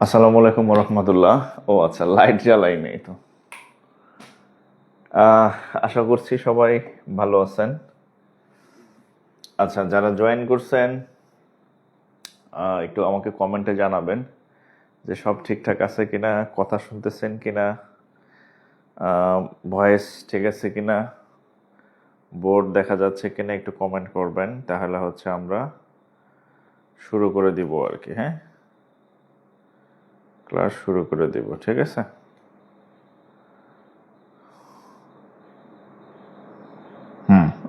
আসসালামু আলাইকুম রহমতুল্লাহ। ও আচ্ছা, লাইট জ্বালাই নেই তো। আশা করছি সবাই ভালো আছেন। আচ্ছা, যারা জয়েন করছেন একটু আমাকে কমেন্টে জানাবেন যে সব ঠিকঠাক আছে কিনা, কথা শুনতেছেন কিনা, ভয়েস ঠিক আছে কিনা, বোর্ড দেখা যাচ্ছে কিনা, একটু কমেন্ট করবেন। তাহলে হচ্ছে আমরা শুরু করে দিব আর কি। হ্যাঁ, ক্লাস শুরু করে দিব, ঠিক আছে।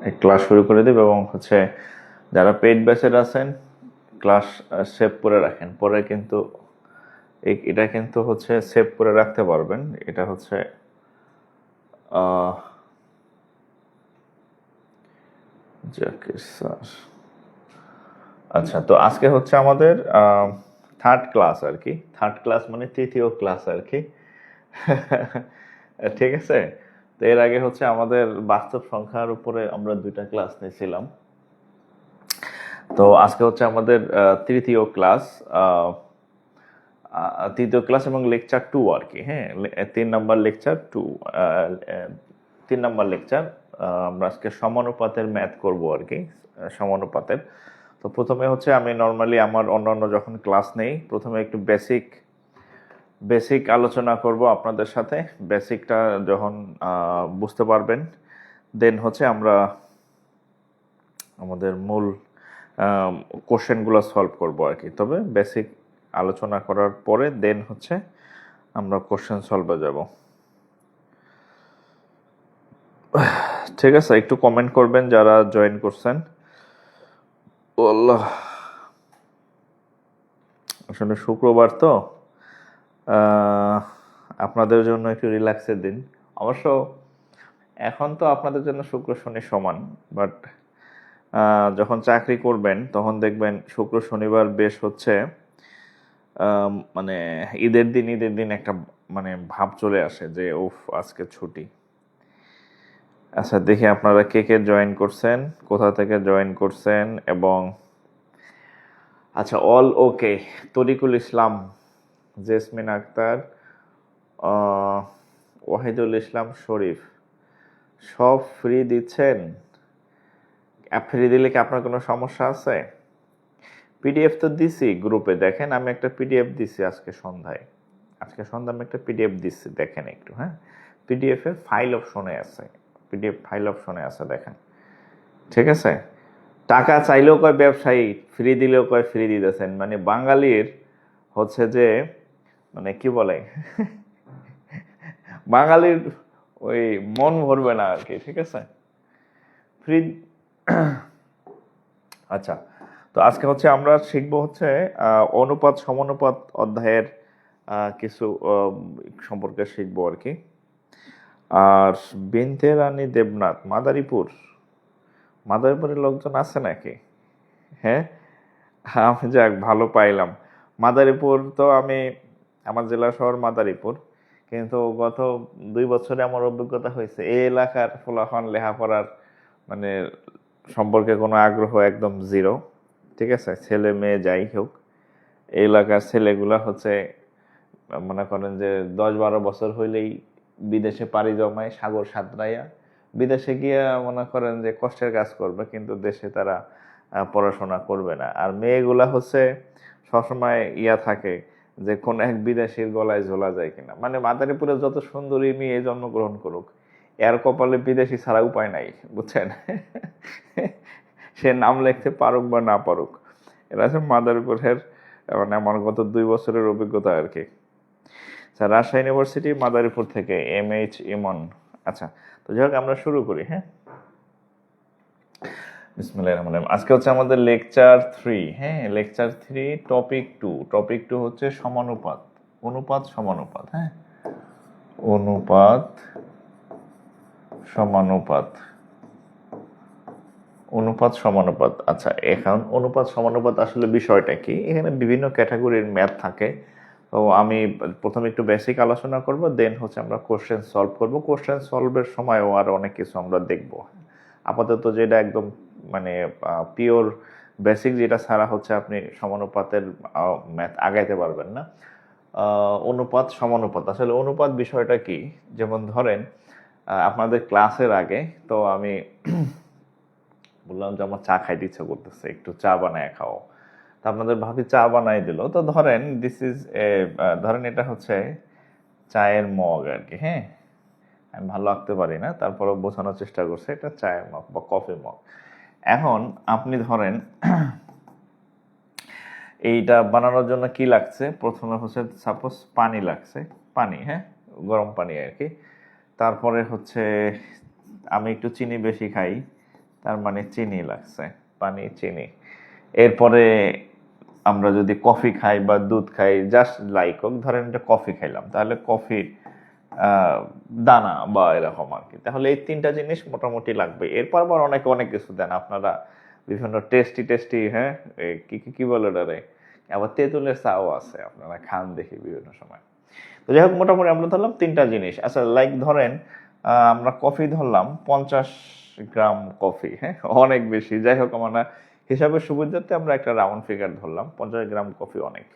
এই ক্লাস শুরু করে দেব এবং হচ্ছে যারা পেইড ব্যাচের আছেন ক্লাস সেভ করে রাখেন, পরে কিন্তু এটা কিন্তু হচ্ছে সেভ করে রাখতে পারবেন। এটা হচ্ছে জাকির স্যার। আচ্ছা, তো আজকে হচ্ছে আমাদের থার্ড ক্লাস আর কি। থার্ড ক্লাস মানে তৃতীয় ক্লাস আর কি। ঠিক আছে। তো এর আগে হচ্ছে আমাদের বাস্তব সংখ্যার উপরে আমরা 2টা ক্লাস নিয়েছিলাম। তো আজকে হচ্ছে আমাদের তৃতীয় ক্লাস এবং লেকচার 2 আর কি। হ্যাঁ, 3 নাম্বার লেকচার 2, 3 নাম্বার লেকচার। আমরা আজকে সমানুপাতের ম্যাথ করব আর কি, সমানুপাতের। তো প্রথমে হচ্ছে আমি নর্মালি আমার অন্যান্য যখন ক্লাস নেই প্রথমে একটু বেসিক আলোচনা করব আপনাদের সাথে। বেসিকটা যখন বুঝতে পারবেন দেন হচ্ছে আমরা আমাদের মূল কোশ্চেনগুলো সলভ করব আর কি। তবে বেসিক আলোচনা করার পরে দেন হচ্ছে আমরা কোশ্চেন সলভে যাব। ঠিক আছে, একটু কমেন্ট করবেন যারা জয়েন করছেন। ও আল্লাহ, আসলে শুক্রবার তো আপনাদের জন্য একটু রিল্যাক্সের দিন। অবশ্য এখন তো আপনাদের জন্য শুক্র শনি সমান, বাট যখন চাকরি করবেন তখন দেখবেন শুক্র শনিবার বেশ হচ্ছে মানে ঈদের দিন একটা মানে ভাব চলে আসে যে উফ আজকে ছুটি। আচ্ছা, দেখি আপনারা কে কে জয়েন করছেন, কোথা থেকে জয়েন করছেন। এবং আচ্ছা, অল ওকে। তরিকুল ইসলাম, জেসমিন আক্তার, ওয়াহিদুল ইসলাম শরীফ, সব ফ্রি দিচ্ছেন। ফ্রি দিলে কি আপনার কোনো সমস্যা আছে? পিডিএফ তো দিছি গ্রুপে, দেখেন আমি একটা পিডিএফ দিছি আজকে সন্ধ্যায় আমি একটা পিডিএফ দিচ্ছি, দেখেন একটু। হ্যাঁ, পিডিএফ এর ফাইল অপশনে আছে, পিডিএফ ফাইল অপশনে আছে, দেখেন। ঠিক আছে। টাকা চাইলেও কয় ব্যবসায়ী, ফ্রি দিলেও কয় ফ্রি দিতেছেন। মানে বাঙালির হচ্ছে যে মানে কি বলে বাঙালির ওই মন ভরবে না আর কি। ঠিক আছে, ফ্রি। আচ্ছা, তো আজকে হচ্ছে আমরা শিখবো হচ্ছে অনুপাত সমানুপাত অধ্যায়ের কিছু সম্পর্কে শিখবো আর কি। আর বিনতে রানী দেবনাথ, মাদারীপুরের লোকজন আছে নাকি? হ্যাঁ, আমি যাক ভালো পাইলাম। মাদারীপুর তো আমার জেলা শহর মাদারীপুর, কিন্তু গত 2 বছরে আমার অভিজ্ঞতা হয়েছে এই এলাকার ফলাফল লেখাপড়ার মানে সম্পর্কে কোনো আগ্রহ একদম জিরো। ঠিক আছে, ছেলে মেয়ে যাই হোক, এই এলাকার ছেলেগুলা হচ্ছে মনে করেন যে 10-12 বছর হইলেই বিদেশে পাড়ি জমায় সাগর সাঁতরাইয়া। বিদেশে গিয়ে মনে করেন যে কষ্টের কাজ করবে, কিন্তু দেশে তারা পড়াশোনা করবে না। আর মেয়েগুলা হচ্ছে সবসময় থাকে যে কোন এক বিদেশির গলায় ঝোলা যায় কিনা। মানে মাদারীপুরে যত সুন্দরী মেয়ে জন্মগ্রহণ করুক, এর কপালে বিদেশি ছাড়া উপায় নাই, বুঝছেন। সে নাম লিখতে পারুক বা না পারুক, এরা হচ্ছে মাদারীপুরের মানে আমার গত 2 বছরের অভিজ্ঞতা আর কি। আচ্ছা, রাজশাহী ইউনিভার্সিটি মাদারীপুর থেকে MH ইমন। আচ্ছা, তো যাই হোক আমরা শুরু করি। হ্যাঁ, বিসমিল্লাহির রহমানির রহিম। আজকে হচ্ছে আমাদের লেকচার 3। হ্যাঁ, লেকচার 3 টপিক 2। টপিক 2 হচ্ছে সমানুপাত, অনুপাত সমানুপাত। হ্যাঁ, অনুপাত সমানুপাত, অনুপাত সমানুপাত। আচ্ছা, এখন অনুপাত সমানুপাত আসলে বিষয়টা কি? এখানে বিভিন্ন ক্যাটাগরির ম্যাথ থাকে। তো আমি প্রথমে একটু বেসিক আলোচনা করব, দেন হচ্ছে আমরা কোশ্চেন সলভ করব। কোশ্চেন সলভের সময়ও আর অনেক কিছু আমরা দেখব। আপাতত যেটা একদম মানে পিওর বেসিক, যেটা ছাড়া হচ্ছে আপনি সমানুপাতের ম্যাথ আগাইতে পারবেন না। অনুপাত সমানুপাত, আসলে অনুপাত বিষয়টা কি? যেমন ধরেন আপনাদের ক্লাসের আগে তো আমি বললাম যে আমার চা খাইতে ইচ্ছা করতেছে, একটু চা বানায় খাও। তা আপনাদের ভাবি চা বানাই দিল। তো ধরেন দিস ইজ এ, ধরেন এটা হচ্ছে চায়ের মগ আর কি। হ্যাঁ, আমি ভালো আঁকতে পারি না, তারপরে বোঝানোর চেষ্টা করছে এটা চায়ের মগ বা কফি মগ। এখন আপনি ধরেন এইটা বানানোর জন্য কি লাগছে? প্রথমে হচ্ছে সাপোজ পানি লাগছে, পানি, হ্যাঁ, গরম পানি আর কি। তারপরে হচ্ছে আমি একটু চিনি বেশি খাই, তার মানে চিনি লাগছে, পানি চিনি। এরপরে আমরা যদি কফি খাই বা দুধ খাই, জাস্ট লাইক হোক, ধরেন এটা কফি খাইলাম, তাহলে কফির দানা বা এরকম আর কি। তাহলে এই 3টা জিনিস মোটামুটি লাগবে। এরপর আবার অনেকে অনেক কিছু দেন আপনারা, বিভিন্ন টেস্টি টেস্টি, হ্যাঁ, কি কি কি বলে ওটারে, আবার তেঁতুলের চাও আছে, আপনারা খান দেখি বিভিন্ন সময়। তো যাই হোক, মোটামুটি আমরা ধরলাম 3টা জিনিস। আচ্ছা, লাইক ধরেন আমরা কফি ধরলাম 50 গ্রাম কফি। হ্যাঁ, অনেক বেশি। যাই হোক, আমরা হিসাবের সুবিধার্থে আমরা একটা রাউন্ড ফিগার ধরলাম, 50 গ্রাম কফি অনেক।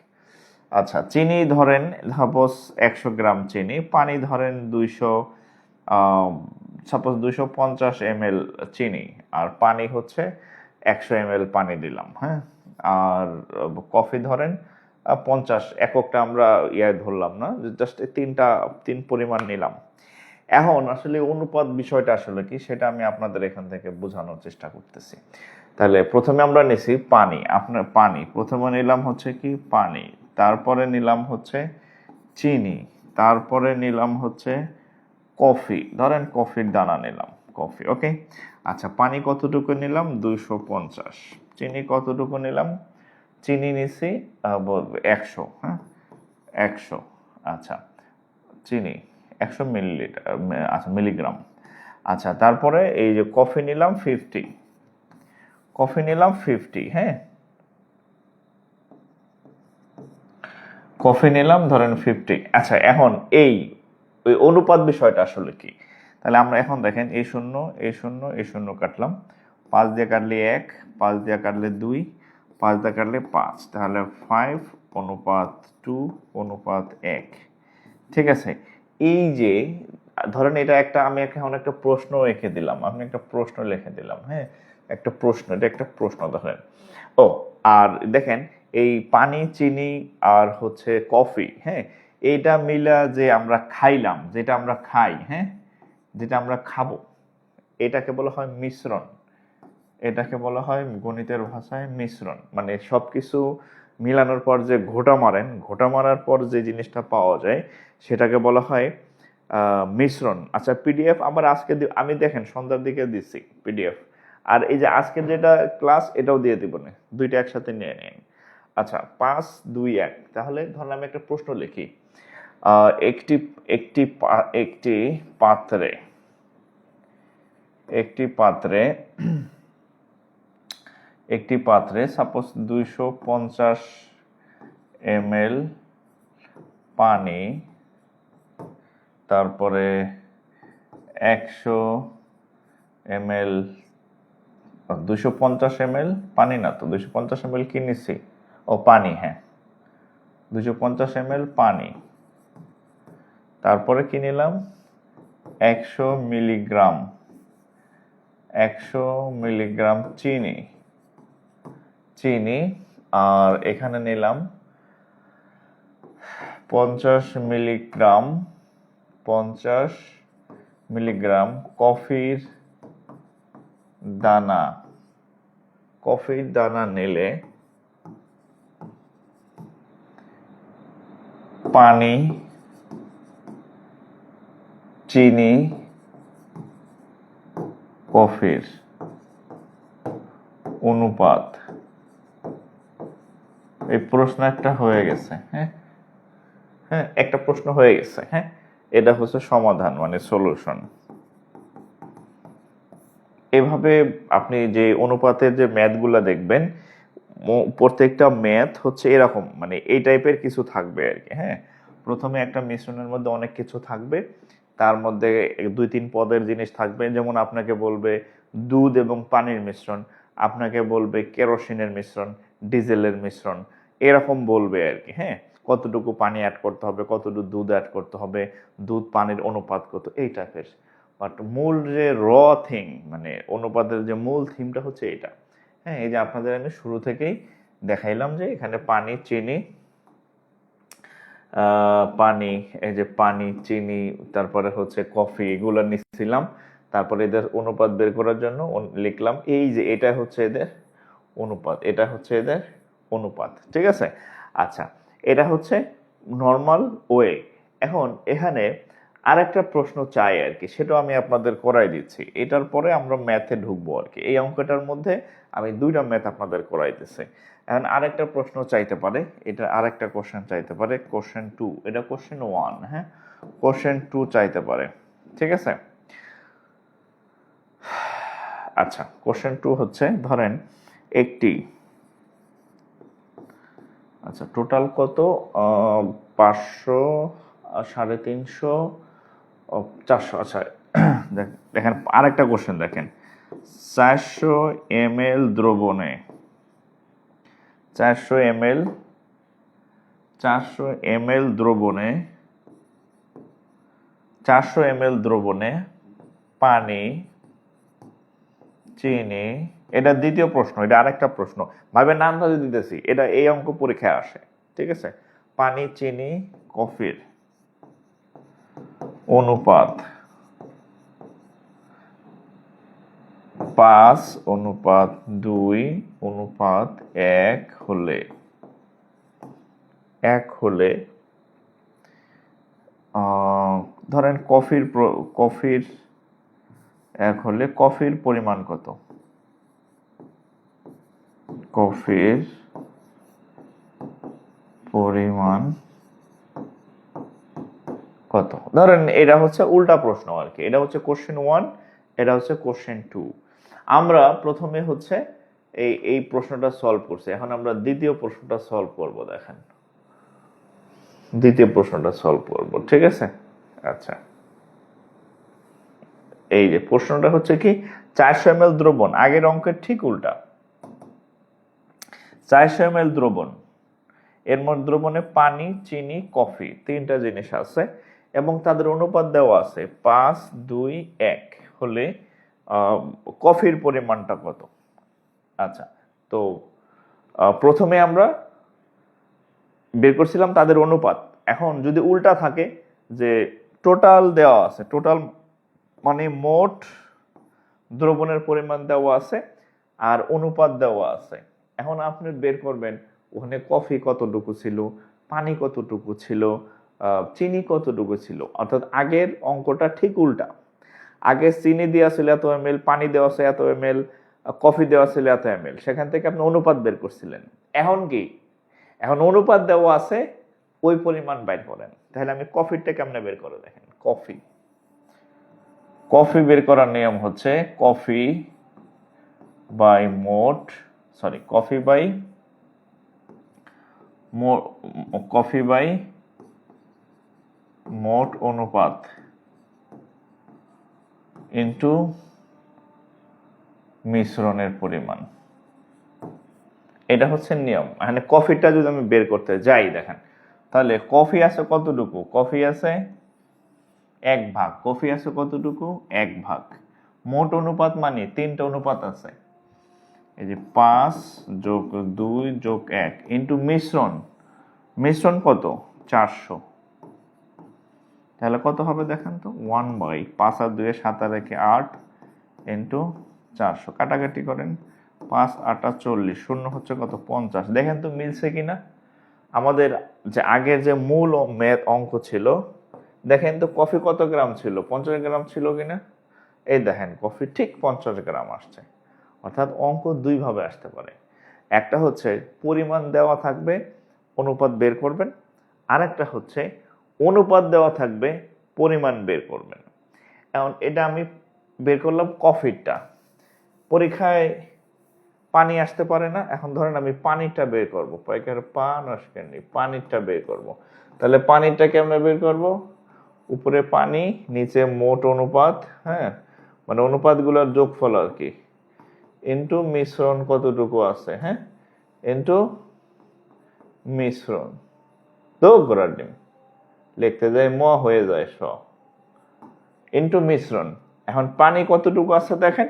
আচ্ছা, চিনি ধরেন সাপোজ 100 গ্রাম চিনি, পানি ধরেন 200, সাপোজ 250 ml চিনি, আর পানি হচ্ছে 100 ml পানি দিলাম। হ্যাঁ, আর কফি ধরেন 50 এককটা আমরা ধরলাম না, জাস্ট তিন পরিমাণ নিলাম। এখন আসলে অনুপাত বিষয়টা আসলে কি, সেটা আমি আপনাদের এখান থেকে বোঝানোর চেষ্টা করতেছি। তাহলে প্রথমে আমরা নিছি পানি, আপনার পানি প্রথমে নিলাম হচ্ছে কি পানি, তারপরে নিলাম হচ্ছে চিনি, তারপরে নিলাম হচ্ছে কফি, ধরেন কফির দানা নিলাম, কফি। ওকে, আচ্ছা, পানি কতটুকু নিলাম? 250। চিনি কতটুকু নিলাম? চিনি নিছি 100। হ্যাঁ, 100। আচ্ছা, চিনি 100 মিলিলিটার, আচ্ছা মিলিগ্রাম। আচ্ছা, তারপরে এই যে কফি নিলাম 50, কফি নিলাম 50। হ্যাঁ, কফি নিলাম ধরেন 50। আচ্ছা, এখন ওই অনুপাত বিষয়টা আসলে কি? তাহলে আমরা এখন দেখেন এই শূন্য এই শূন্য এই শূন্য কাটলাম, 5 দিয়ে কাটলে 1, 5 দিয়ে কাটলে 2, 5 দিয়ে কাটলে 5, তাহলে 5 অনুপাত 2 অনুপাত 1। ঠিক আছে, এই যে ধরেন এটা একটা, আমি এখন একটা প্রশ্ন রেখে দিলাম, আমি একটা প্রশ্ন লিখে দিলাম। হ্যাঁ, একটা প্রশ্ন, এটা একটা প্রশ্ন ধরেন। ও, আর দেখেন এই পানি চিনি আর হচ্ছে কফি, হ্যাঁ, এইটা মিলা যে আমরা খাইলাম, যেটা আমরা খাই, হ্যাঁ, যেটা আমরা খাবো, এটাকে বলা হয় মিশ্রণ। এটাকে বলা হয় গণিতের ভাষায় মিশ্রণ। মানে সবকিছু মিলানোর পর যে ঘোটা মারেন, ঘোটা মারার পর যে জিনিসটা পাওয়া যায় সেটাকে বলা হয় মিশ্রণ। আচ্ছা, পিডিএফ আবার আজকে আমি দেখেন সন্ধ্যার দিকে দিচ্ছি পিডিএফ, আর এই যে আজকে যেটা ক্লাস এটাও দিয়ে দিব না, দুইটা একসাথে নিয়ে নিন। আচ্ছা, 5 2 1। তাহলে ধরলাম একটা প্রশ্ন লিখি, একটি একটি একটি পাত্রে, একটি পাত্রে একটি পাত্রে সাপোজ 250 ml পানি, তারপরে 100 ml, 250 ml পানি না তো, 250 ml কি নিচ্ছি? ও পানি, হ্যাঁ, 250 ml পানি, তারপরে কি নিলাম? 100 মিলিগ্রাম, 100 মিলিগ্রাম চিনি, চিনি, আর এখানে নিলাম 50 মিলিগ্রাম, 50 মিলিগ্রাম কফির দানা। কফির দানা নিলে পানি, চিনি, কফির অনুপাত। এই প্রশ্ন একটা হয়ে গেছে। হ্যাঁ হ্যাঁ, একটা প্রশ্ন হয়ে গেছে। হ্যাঁ, এটা হচ্ছে সমাধান মানে সলিউশন। এভাবে আপনি যে অনুপাতের যে ম্যাথগুলা দেখবেন, প্রত্যেকটা ম্যাথ হচ্ছে এরকম, মানে এই টাইপের কিছু থাকবে আর কি। হ্যাঁ, প্রথমে একটা মিশ্রণের মধ্যে অনেক কিছু থাকবে, তার মধ্যে 2-3 পদের জিনিস থাকবে। যেমন আপনাকে বলবে দুধ এবং পানির মিশ্রণ, আপনাকে বলবে কেরোসিনের মিশ্রণ, ডিজেলের মিশ্রণ, এরকম বলবে আর কি। হ্যাঁ, কতটুকু পানি অ্যাড করতে হবে, কতটুকু দুধ অ্যাড করতে হবে, দুধ পানির অনুপাত কত, এই টাইপের। বাট মূল যে থিং, মানে অনুপাতের যে মূল থিমটা হচ্ছে এটা। হ্যাঁ, এই যে আপনাদের আমি শুরু থেকেই দেখাইলাম যে এখানে পানি, চিনি, পানি, এই যে পানি, চিনি, তারপরে হচ্ছে কফি, এগুলো নিচ্ছিলাম। তারপরে এদের অনুপাত বের করার জন্য লিখলাম এই যে এটা হচ্ছে এদের অনুপাত, এটা হচ্ছে এদের অনুপাত। ঠিক আছে? আচ্ছা, এটা হচ্ছে নর্মাল ওয়ে। এখন এখানে আরেকটা প্রশ্ন চাই আর কি, সেটাও আমি আপনাদের করাই দিচ্ছি। এটার পরে আমরা ম্যাথে ঢুকবো আর কি। এই অঙ্কটার মধ্যে আমি 2টা ম্যাথ আপনাদের করাইতেছি। এখন আরেকটা প্রশ্ন চাইতে পারে, এটা আরেকটা কোশ্চেন চাইতে পারে, কোশ্চেন 2, এটা কোশ্চেন 1। হ্যাঁ, কোশ্চেন 2 চাইতে পারে। ঠিক আছে? আচ্ছা, কোশ্চেন 2 হচ্ছে, ধরেন একটি, আচ্ছা টোটাল কত, 500, 350, 400। আচ্ছা দেখেন আরেকটা কোশ্চেন দেখেন, 400 ml দ্রবণে, 400 ml, 400 ml দ্রবণে, 400 ml দ্রবণে পানি, চিনি, এটা দ্বিতীয় প্রশ্ন, এটা আরেকটা প্রশ্ন, ভাবে না আন্দাজে দিতেছি, এটা এই অঙ্ক পরীক্ষায় আসে। ঠিক আছে? পানি, চিনি, কফির অনুপাত 5:2:1 হলে, 1 হলে ধরেন কফির 1 হলে কফির পরিমাণ কত, কফির পরিমাণ কত। ধরেন এটা হচ্ছে উল্টা প্রশ্ন আর কি, এটা হচ্ছে কোশ্চেন 1, এটা হচ্ছে কোশ্চেন 2। আমরা প্রথমে হচ্ছে এই প্রশ্নটা সলভ করছি, এখন আমরা দ্বিতীয় প্রশ্নটা সলভ করব। দেখেন দ্বিতীয় প্রশ্নটা সলভ করব। ঠিক আছে? আচ্ছা, এই যে প্রশ্নটা হচ্ছে কি, 400 ml দ্রবণ, আগের অঙ্কের ঠিক উল্টা। 400 ml দ্রবণ, এর মধ্যে দ্রবণে পানি, চিনি, কফি, 3টা জিনিস আছে এবং তাদের অনুপাত দেওয়া আছে 5:2:1 হলে কফির পরিমাণটা কত। আচ্ছা, তো প্রথমে আমরা বের করছিলাম তাদের অনুপাত। এখন যদি উল্টা থাকে, যে টোটাল দেওয়া আছে, টোটাল মানে মোট দ্রবণের পরিমাণ দেওয়া আছে আর অনুপাত দেওয়া আছে, এখন আপনি বের করবেন ওখানে কফি কতটুকু ছিল, পানি কতটুকু ছিল, চিনি কতটুকু ছিল। অর্থাৎ আগের অঙ্কটা ঠিক উল্টা, আগে চিনি দেওয়া ছিল এত ml, পানি দেওয়া ছিল এত ml, কফি দেওয়া ছিল এত ml, সেখান থেকে আপনি অনুপাত বের করছিলেন। এখন কি, এখন অনুপাত দেওয়া আছে, ওই পরিমাণ বের করেন। তাহলে আমি কফিরটা কেমনে বের করে, দেখেন কফি বের করার নিয়ম হচ্ছে কফি বাই মোট, সরি কফি বাই মোট অনুপাত ইনটু মিশ্রণের পরিমাণ। এটা হচ্ছে নিয়ম। এখানে কফিটা যদি আমি বের করতে যাই, দেখেন তাহলে কফি আছে কতটুকু, কফি আছে 1 ভাগ, কফি আছে কতটুকু 1 ভাগ। মোট অনুপাত মানে 3টা অনুপাত আছে, এই যে 5+2+1 ইন্টু মিশ্রণ, মিশ্রণ কত 400, তাহলে কত হবে দেখেন তো, 1/5 আর 2 7 আর 1 8 ইন্টু 400, কাটাকাটি করেন, 5 8 40, শূন্য হচ্ছে কত 50। দেখেন তো মিলছে কিনা, আমাদের যে আগের যে মূল ম্যাথ অঙ্ক ছিল, দেখেন তো কফি কত গ্রাম ছিল, 50 গ্রাম ছিল কিনা। এই দেখেন কফি ঠিক 50 গ্রাম আসছে। অর্থাৎ অঙ্ক দুইভাবে আসতে পারে। একটা হচ্ছে পরিমাণ দেওয়া থাকবে, অনুপাত বের করবেন। আরেকটা হচ্ছে অনুপাত দেওয়া থাকবে, পরিমাণ বের করবেন। এখন এটা আমি বের করলাম কফিটা। পরীক্ষায় পানি আসতে পারে না, এখন ধরেন আমি পানিটা বের করবো, পানিটা বের করব। তাহলে পানিটা কেমনে বের করব? উপরে পানি, নিচে মোট অনুপাত, হ্যাঁ, মানে অনুপাতগুলোর যোগফল আর কি, ইন্টু মিশ্রণ কতটুকু আছে, হ্যাঁ, ইন্টু মিশ্রণ। তো গোড়ার ডিম লিখতে যায় ম হয়ে যায় স, ইন্টু মিশ্রণ। এখন পানি কতটুকু আছে দেখেন,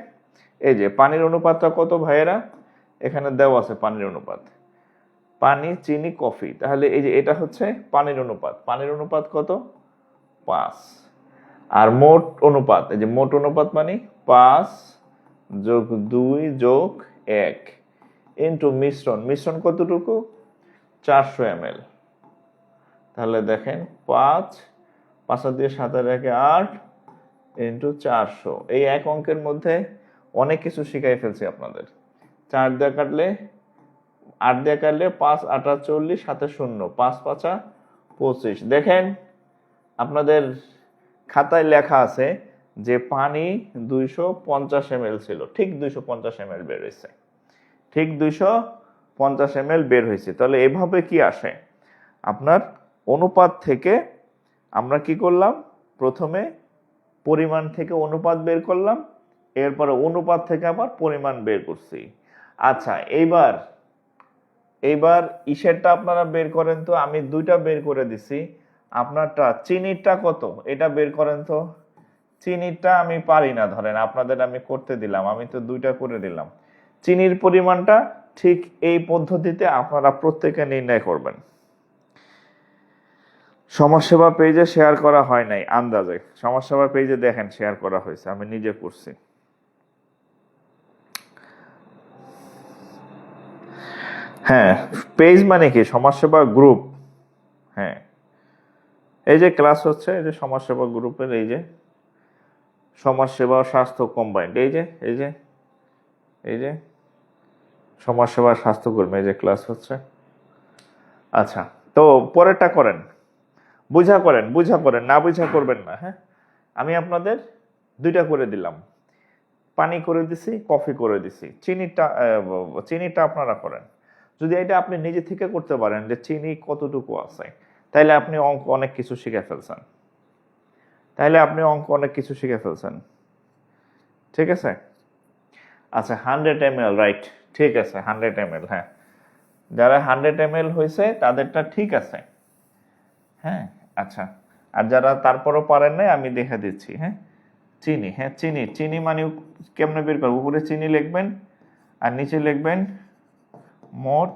এই যে পানির অনুপাতটা কত ভাইয়েরা, এখানে দেওয়া আছে পানির অনুপাত, পানি, চিনি, কফি। তাহলে এই যে এটা হচ্ছে পানির অনুপাত, পানির অনুপাত কত? 5। আর মোট অনুপাত, এই যে মোট অনুপাত মানে 5 যোগ 2 যোগ 1 ইন্টু মিশ্রণ, মিশ্রণ কতটুকু? 400 ml। তাহলে দেখেন 5 5 দিয়ে 7 একে 8 ইন্টু 400। এই এক অঙ্কের মধ্যে অনেক কিছু শিখাই ফেলছি আপনাদের। 4 দিয়ে কাটলে 8 দিয়ে কাটলে 5 8 40, সাথে 0, 5 5 25। দেখেন আপনাদের খাতায় লেখা আছে যে পানি 250 ml ছিল, ঠিক 250 ml বের হয়েছে, ঠিক 250 ml বের হয়েছে। তাহলে এভাবে কি আসে, আপনার অনুপাত থেকে আমরা কি করলাম, প্রথমে পরিমাণ থেকে অনুপাত বের করলাম, এরপরে অনুপাত থেকে আবার পরিমাণ বের করছি। আচ্ছা, এইবার ইসেরটা আপনারা বের করেন তো, আমি দুইটা বের করে দিছি। আপনারটা চিনিটা কত এটা বের করেন তো। চিনিটা আমি পারি না, ধরেন আপনাদের আমি করতে দিলাম, আমি তো দুইটা করে দিলাম। চিনির পরিমাণটা ঠিক এই পদ্ধতিতে আপনারা প্রত্যেকে নির্ণয় করবেন। সমাজসেবা পেজে শেয়ার করা হয় নাই আন্দাজে, সমাজসেবা পেজে দেখেন শেয়ার করা হয়েছে, আমি নিজে করছি। হ্যাঁ, পেজ মানে কি, সমাজসেবা গ্রুপ। হ্যাঁ, এই যে ক্লাস হচ্ছে, এই যে সমাজসেবা গ্রুপের, এই যে সমাজসেবা স্বাস্থ্য কম্বাইন্ড, এই যে সমাজসেবা স্বাস্থ্যকর্মী, এই যে ক্লাস হচ্ছে। আচ্ছা, তো পরেরটা করেন, বুঝা করেন, না বুঝা করবেন না। হ্যাঁ, আমি আপনাদের দুইটা করে দিলাম, পানি করে দিছি, কফি করে দিছি। চিনিটা আপনারা করেন। যদি এটা আপনি নিজে থেকে করতে পারেন যে চিনি কতটুকু আছে, তাইলে আপনি অঙ্ক অনেক কিছু শিখে ফেলছেন, ঠিক আছে। আচ্ছা, 100 ml, রাইট, ঠিক আছে, 100 ml। হ্যাঁ, যারা 100 ml হয়েছে তাদেরটা ঠিক আছে। হ্যাঁ, আচ্ছা, আর যারা তারপরও পারেন নাই আমি দেখে দিচ্ছি। হ্যাঁ, চিনি মানে কেমনে বের করবো, উপরে চিনি লিখবেন আর নিচে লিখবেন মোট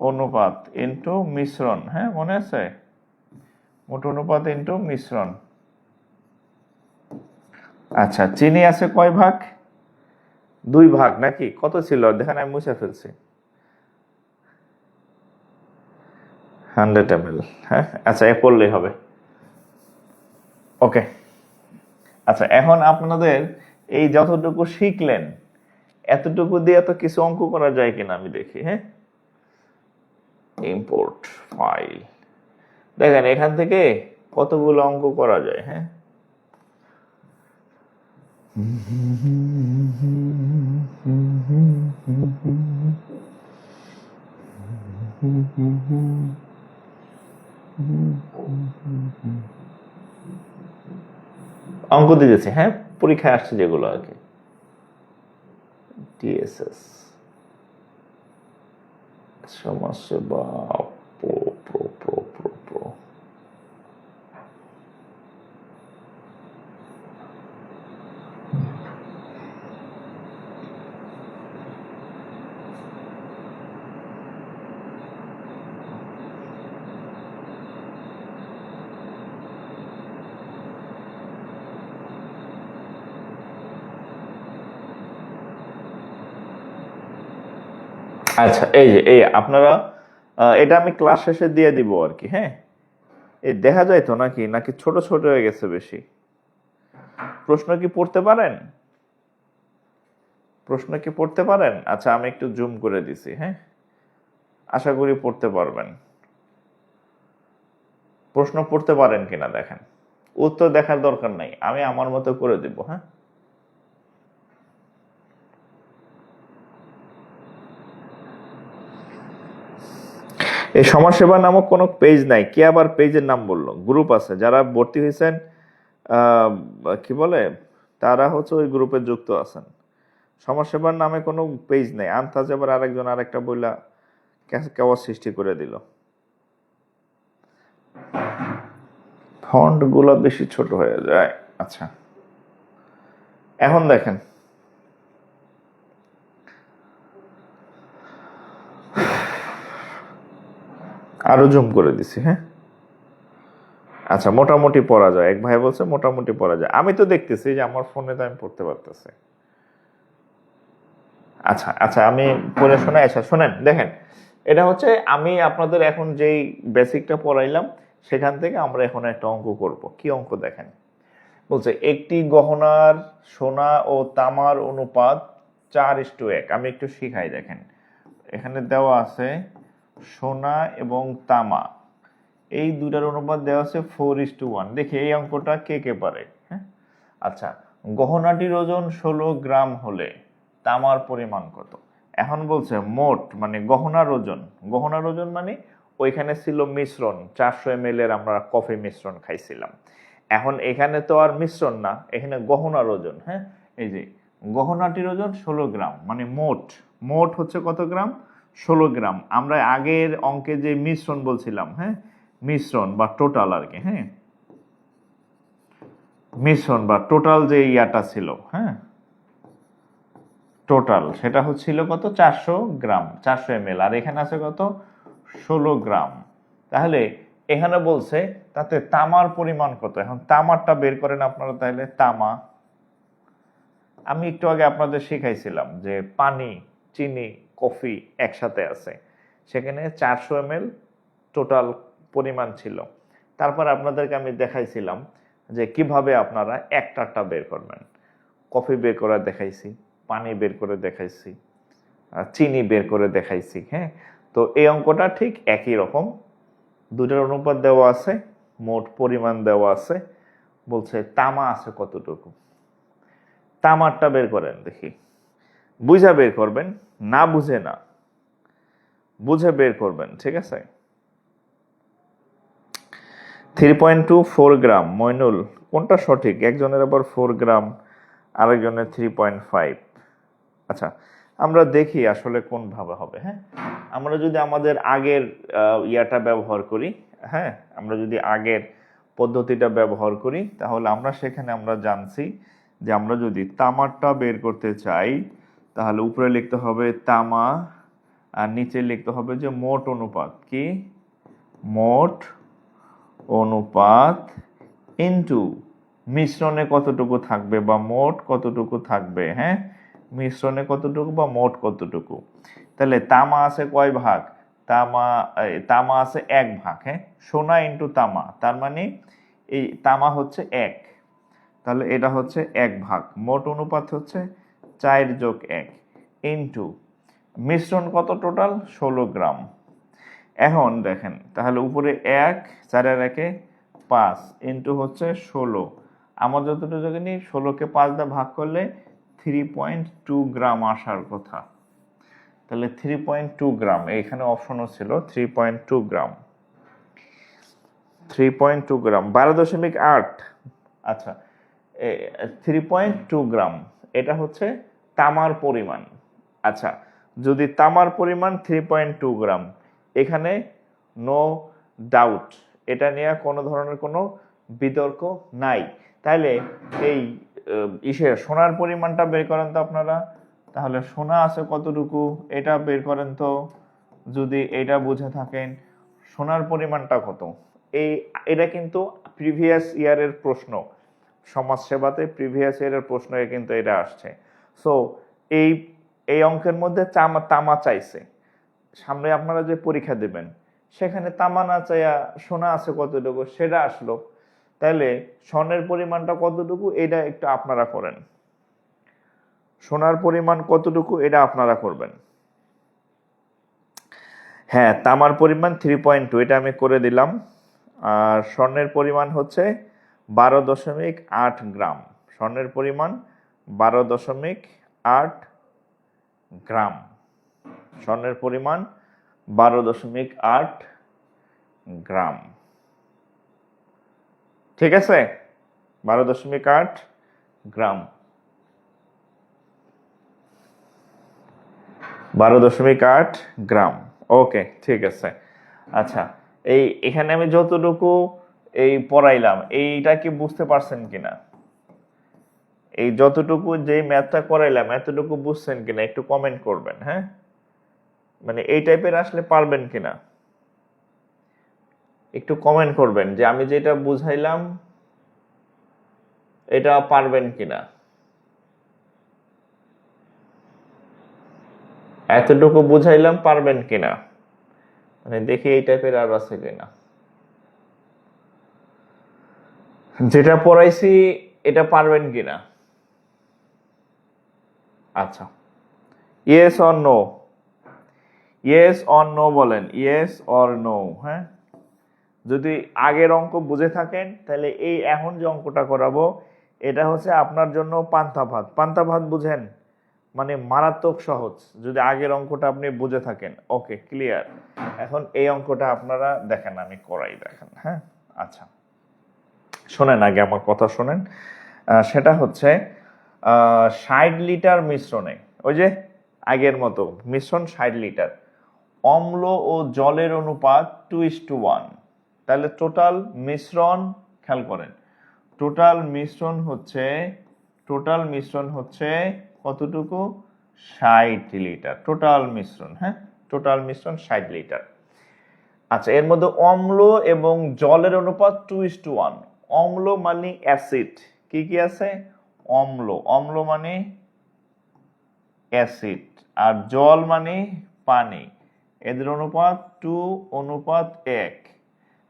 অনুপাত ইন্টু মিশ্রণ। হ্যাঁ, মনে আছে, মোট অনুপাত ইন্টু মিশ্রণ। আচ্ছা, চিনি আছে কয় ভাগ? 2 ভাগ নাকি, কত ছিল দেখেন, আমি মুছে ফেলছি। 100 ml। হ্যাঁ, আচ্ছা, এ করলেই হবে। ওকে, আচ্ছা, এখন আপনাদের এই যতটুকু শিখলেন, এতটুকু দিয়ে এত কিছু অঙ্ক করা যায় কিনা আমি দেখি। হ্যাঁ, ইম্পোর্ট ফাইল, দেখেন এখান থেকে কতগুলো অঙ্ক করা যায়। হ্যাঁ, অঙ্ক দিয়েছে, হ্যাঁ, পরীক্ষায় আসছে যেগুলো আর কি, টিএসএস সমাজসেবা pro pro pro pro pro. আচ্ছা, এই যে আপনারা এটা আমি ক্লাস শেষে দিয়ে দিব আর কি। হ্যাঁ, এই দেখা যায় তো নাকি নাকি ছোট ছোট হয়ে গেছে বেশি? প্রশ্ন কি পড়তে পারেন? প্রশ্ন কি পড়তে পারেন? আচ্ছা, আমি একটু জুম করে দিছি। হ্যাঁ, আশা করি পড়তে পারবেন। প্রশ্ন পড়তে পারেন কিনা দেখেন। উত্তর দেখার দরকার নাই, আমি আমার মতো করে দিব। হ্যাঁ, এই সমাজসেবা নামক কোনো পেজ নাই। কে আবার পেজের নাম বললো? গ্রুপ আছে, যারা ভর্তি হয়েছেন আহ, কি বলে, তারা হচ্ছে ওই গ্রুপে যুক্ত আছেন। সমাজসেবার নামে কোনো পেজ নেই। আন্তাজ আবার আরেকজন আরেকটা বইলা কেওয়া সৃষ্টি করে দিল। ফন্ট গুলো বেশি ছোট হয়ে যায়। আচ্ছা, এখন দেখেন, আরো জুম করে দিছি। হ্যাঁ, আচ্ছা, মোটামুটি পড়া যায়। এক ভাই বলছে মোটামুটি পড়া যায়। আমি তো দেখতেছি যে আমার ফোনে তো আমি পড়তে পারতেছি। আচ্ছা আচ্ছা, আমি পড়ে শোনাই। আচ্ছা শোনেন, দেখেন, এটা হচ্ছে আমি আপনাদের এখন যেই বেসিকটা পড়াইলাম সেখান থেকে আমরা এখন একটা অঙ্ক করব। কি অঙ্ক দেখেন, বলছে একটি গহনার সোনা ও তামার অনুপাত 4:1। আমি একটু শিখাই। দেখেন, এখানে দেওয়া আছে সোনা এবং তামা, এই দুটার অনুপাত দেওয়া আছে 4:1। দেখি এই অঙ্কটা কে কে পারে। হ্যাঁ, আচ্ছা, গহনাটির ওজন 16 গ্রাম হলে তামার পরিমাণ কত? এখন বলছে মোট, মানে গহনার ওজন। গহনার ওজন মানে ওইখানে ছিল মিশ্রণ 400 ml এর, আমরা কফি মিশ্রণ খাইছিলাম। এখন এখানে তো আর মিশ্রণ না, এখানে গহনার ওজন। হ্যাঁ, এই যে গহনাটির ওজন 16 গ্রাম, মানে মোট, মোট হচ্ছে কত গ্রাম? 16 গ্রাম। আমরা আগের অঙ্কে যে মিশ্রণ বলছিলাম, হ্যাঁ, মিশ্রণ বা টোটাল আর কি। হ্যাঁ, মিশ্রণ বা টোটাল যে ইয়াটা ছিল, হ্যাঁ, টোটাল সেটা হচ্ছিল কত? 400 গ্রাম, 400 ml। আর এখানে আছে কত? 16 গ্রাম। তাহলে এখানে বলছে তাতে তামার পরিমাণ কত। এখন তামারটা বের করেন আপনারা। তাহলে তামা, আমি একটু আগে আপনাদের শিখাইছিলাম যে পানি, চিনি, কফি একসাথে আছে, সেখানে 400 ml টোটাল পরিমাণ ছিল। তারপর আপনাদেরকে আমি দেখাইছিলাম যে কিভাবে আপনারা একটা বের করবেন। কফি বের করে দেখাইছি, পানি বের করে দেখাইছি, চিনি বের করে দেখাইছি। হ্যাঁ, তো এই অঙ্কটা ঠিক একই রকম। দুটার অনুপাত দেওয়া আছে, মোট পরিমাণ দেওয়া আছে, বলছে তামা আছে কতটুকু। তামারটা বের করেন দেখি। বুঝে বের করবেন, না বুঝে না, বুঝে বের করবেন। ঠিক আছে, 3.24 গ্রাম। মইনুল, কোনটা সঠিক? একজনের আবার 4 গ্রাম, আরেকজনের 3.5। আচ্ছা, আমরা দেখি আসলে কোন ভাবে হবে। হ্যাঁ, আমরা যদি আমাদের আগের ইয়াটা ব্যবহার করি, হ্যাঁ, আমরা যদি আগের পদ্ধতিটা ব্যবহার করি, তাহলে আমরা সেখানে আমরা জানছি যে আমরা যদি তামারটা বের করতে চাই তাহলে উপরে লিখতে হবে তামা, আর নিচে লিখতে হবে যে মোট অনুপাত। কি? মোট অনুপাত ইনটু মিশ্রণে কতটুকু থাকবে বা মোট কতটুকু থাকবে। হ্যাঁ, মিশ্রণে কতটুকু বা মোট কতটুকু। তাহলে তামা আছে কয় ভাগ? তামা আছে 1 ভাগ। হ্যাঁ, সোনা ইনটু তামা, তার মানে এই তামা হচ্ছে 1, তাহলে এটা হচ্ছে 1 ভাগ। মোট অনুপাত হচ্ছে 4+1 ইনটু মিশ্রণ কত টোটাল? 16 গ্রাম। এখন দেখেন, তাহলে উপরে 1, 4 আর 1 5 ইন্টু হচ্ছে 16। আমার যতটুকু জানি 16কে 5 দিয়ে ভাগ করলে 3.2 গ্রাম আসার কথা। তাহলে 3.2 গ্রাম, এখানে অপশনও ছিল 3.2 গ্রাম। 3.2 গ্রাম 12.8। আচ্ছা, 3.2 গ্রাম এটা হচ্ছে তামার পরিমাণ। আচ্ছা, যদি তামার পরিমাণ 3.2 গ্রাম, এখানে নো ডাউট, এটা নিয়ে কোনো ধরনের কোনো বিতর্ক নাই। তাহলে এই সোনার পরিমাণটা বের করেন তো আপনারা। তাহলে সোনা আছে কতটুকু এটা বের করেন তো, যদি এটা বুঝে থাকেন। সোনার পরিমাণটা কত? এটা কিন্তু প্রিভিয়াস ইয়ারের প্রশ্ন, সমাজসেবাতে প্রিভিয়াস ইয়ারের প্রশ্নে কিন্তু এটা আসছে। সো এই এই অঙ্কের মধ্যে তামা চাইছে, সামনে আপনারা যে পরীক্ষা দেবেন সেখানে তামা না চাইয়া সোনা আছে কতটুকু সেটা আসলো, তাহলে স্বর্ণের পরিমাণটা কতটুকু এটা একটু আপনারা করেন, সোনার পরিমাণ কতটুকু এটা আপনারা করবেন। হ্যাঁ, তামার পরিমাণ 3.2 এটা আমি করে দিলাম। আর স্বর্ণের পরিমাণ হচ্ছে 12.8 গ্রাম। স্বর্ণের পরিমাণ 12.8 গ্রাম। স্বর্ণের পরিমাণ 12.8 গ্রাম। ঠিক আছে, 12.8 গ্রাম, 12.8 গ্রাম। ওকে, ঠিক আছে। আচ্ছা, এখানে আমি যতটুকু পড়াইলাম এইটা কি বুঝতে পারছেন কিনা? এই যতটুকু যে ম্যাথটা করাইলাম এতটুকু বুঝছেন কিনা একটু কমেন্ট করবেন। হ্যাঁ, মানে এই টাইপের আসলে পারবেন কিনা একটু কমেন্ট করবেন যে আমি যেটা বুঝাইলাম এটা পারবেন কিনা, এতটুকু বুঝাইলাম পারবেন কিনা, মানে দেখি এই টাইপের আর আছে কিনা। যেটা পড়াইছি এটা পারবেন কিনা। আচ্ছা, yes or no, yes or no বলেন, ইয়েস অর নো। হ্যাঁ, যদি আগের অঙ্ক বুঝে থাকেন তাহলে এই এখন যে অঙ্কটা করাবো এটা হচ্ছে আপনার জন্য পান্তা ভাত। পান্তা ভাত বুঝেন, মানে মারাত্মক সহজ যদি আগের অঙ্কটা আপনি বুঝে থাকেন। ওকে, ক্লিয়ার। এখন এই অঙ্কটা আপনারা দেখেন, আমি করাই, দেখেন। হ্যাঁ, আচ্ছা শোনেন, আগে আমার কথা শোনেন। সেটা হচ্ছে 60 লিটার মিশ্রণে, ওই যে আগের মতো মিশ্রণ 60 লিটার, অম্ল ও জলের অনুপাত 2:1। তাহলে টোটাল মিশ্রণ, খেয়াল করেন, টোটাল মিশ্রণ হচ্ছে কতটুকু? 60 লিটার টোটাল মিশ্রণ। হ্যাঁ, টোটাল মিশ্রণ 60 লিটার। আচ্ছা, এর মধ্যে অম্ল এবং জলের অনুপাত 2:1। অম্ল মানে অ্যাসিড, কি কি আছে? অম্ল মানে অ্যাসিড, আর জল মানে পানি। এদের অনুপাত 2:1।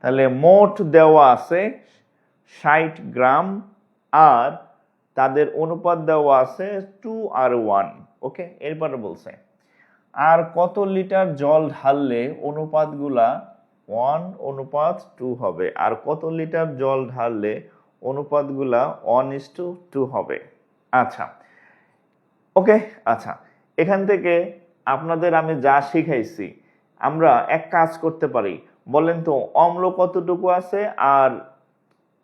তাহলে মোট দেওয়া আছে 60 গ্রাম, আর তাদের অনুপাত দেওয়া আছে 2:1। ওকে, এরপরে বলছে আর কত লিটার জল ঢাললে অনুপাতগুলা 1:2 হবে, আর কত লিটার জল ঢাললে অনুপাতগুলা 1:2 হবে। আচ্ছা, ওকে। আচ্ছা, এখান থেকে আপনাদের আমি যা শিখাইছি আমরা এক কাজ করতে পারি। বলেন তো অম্ল কতটুকু আছে আর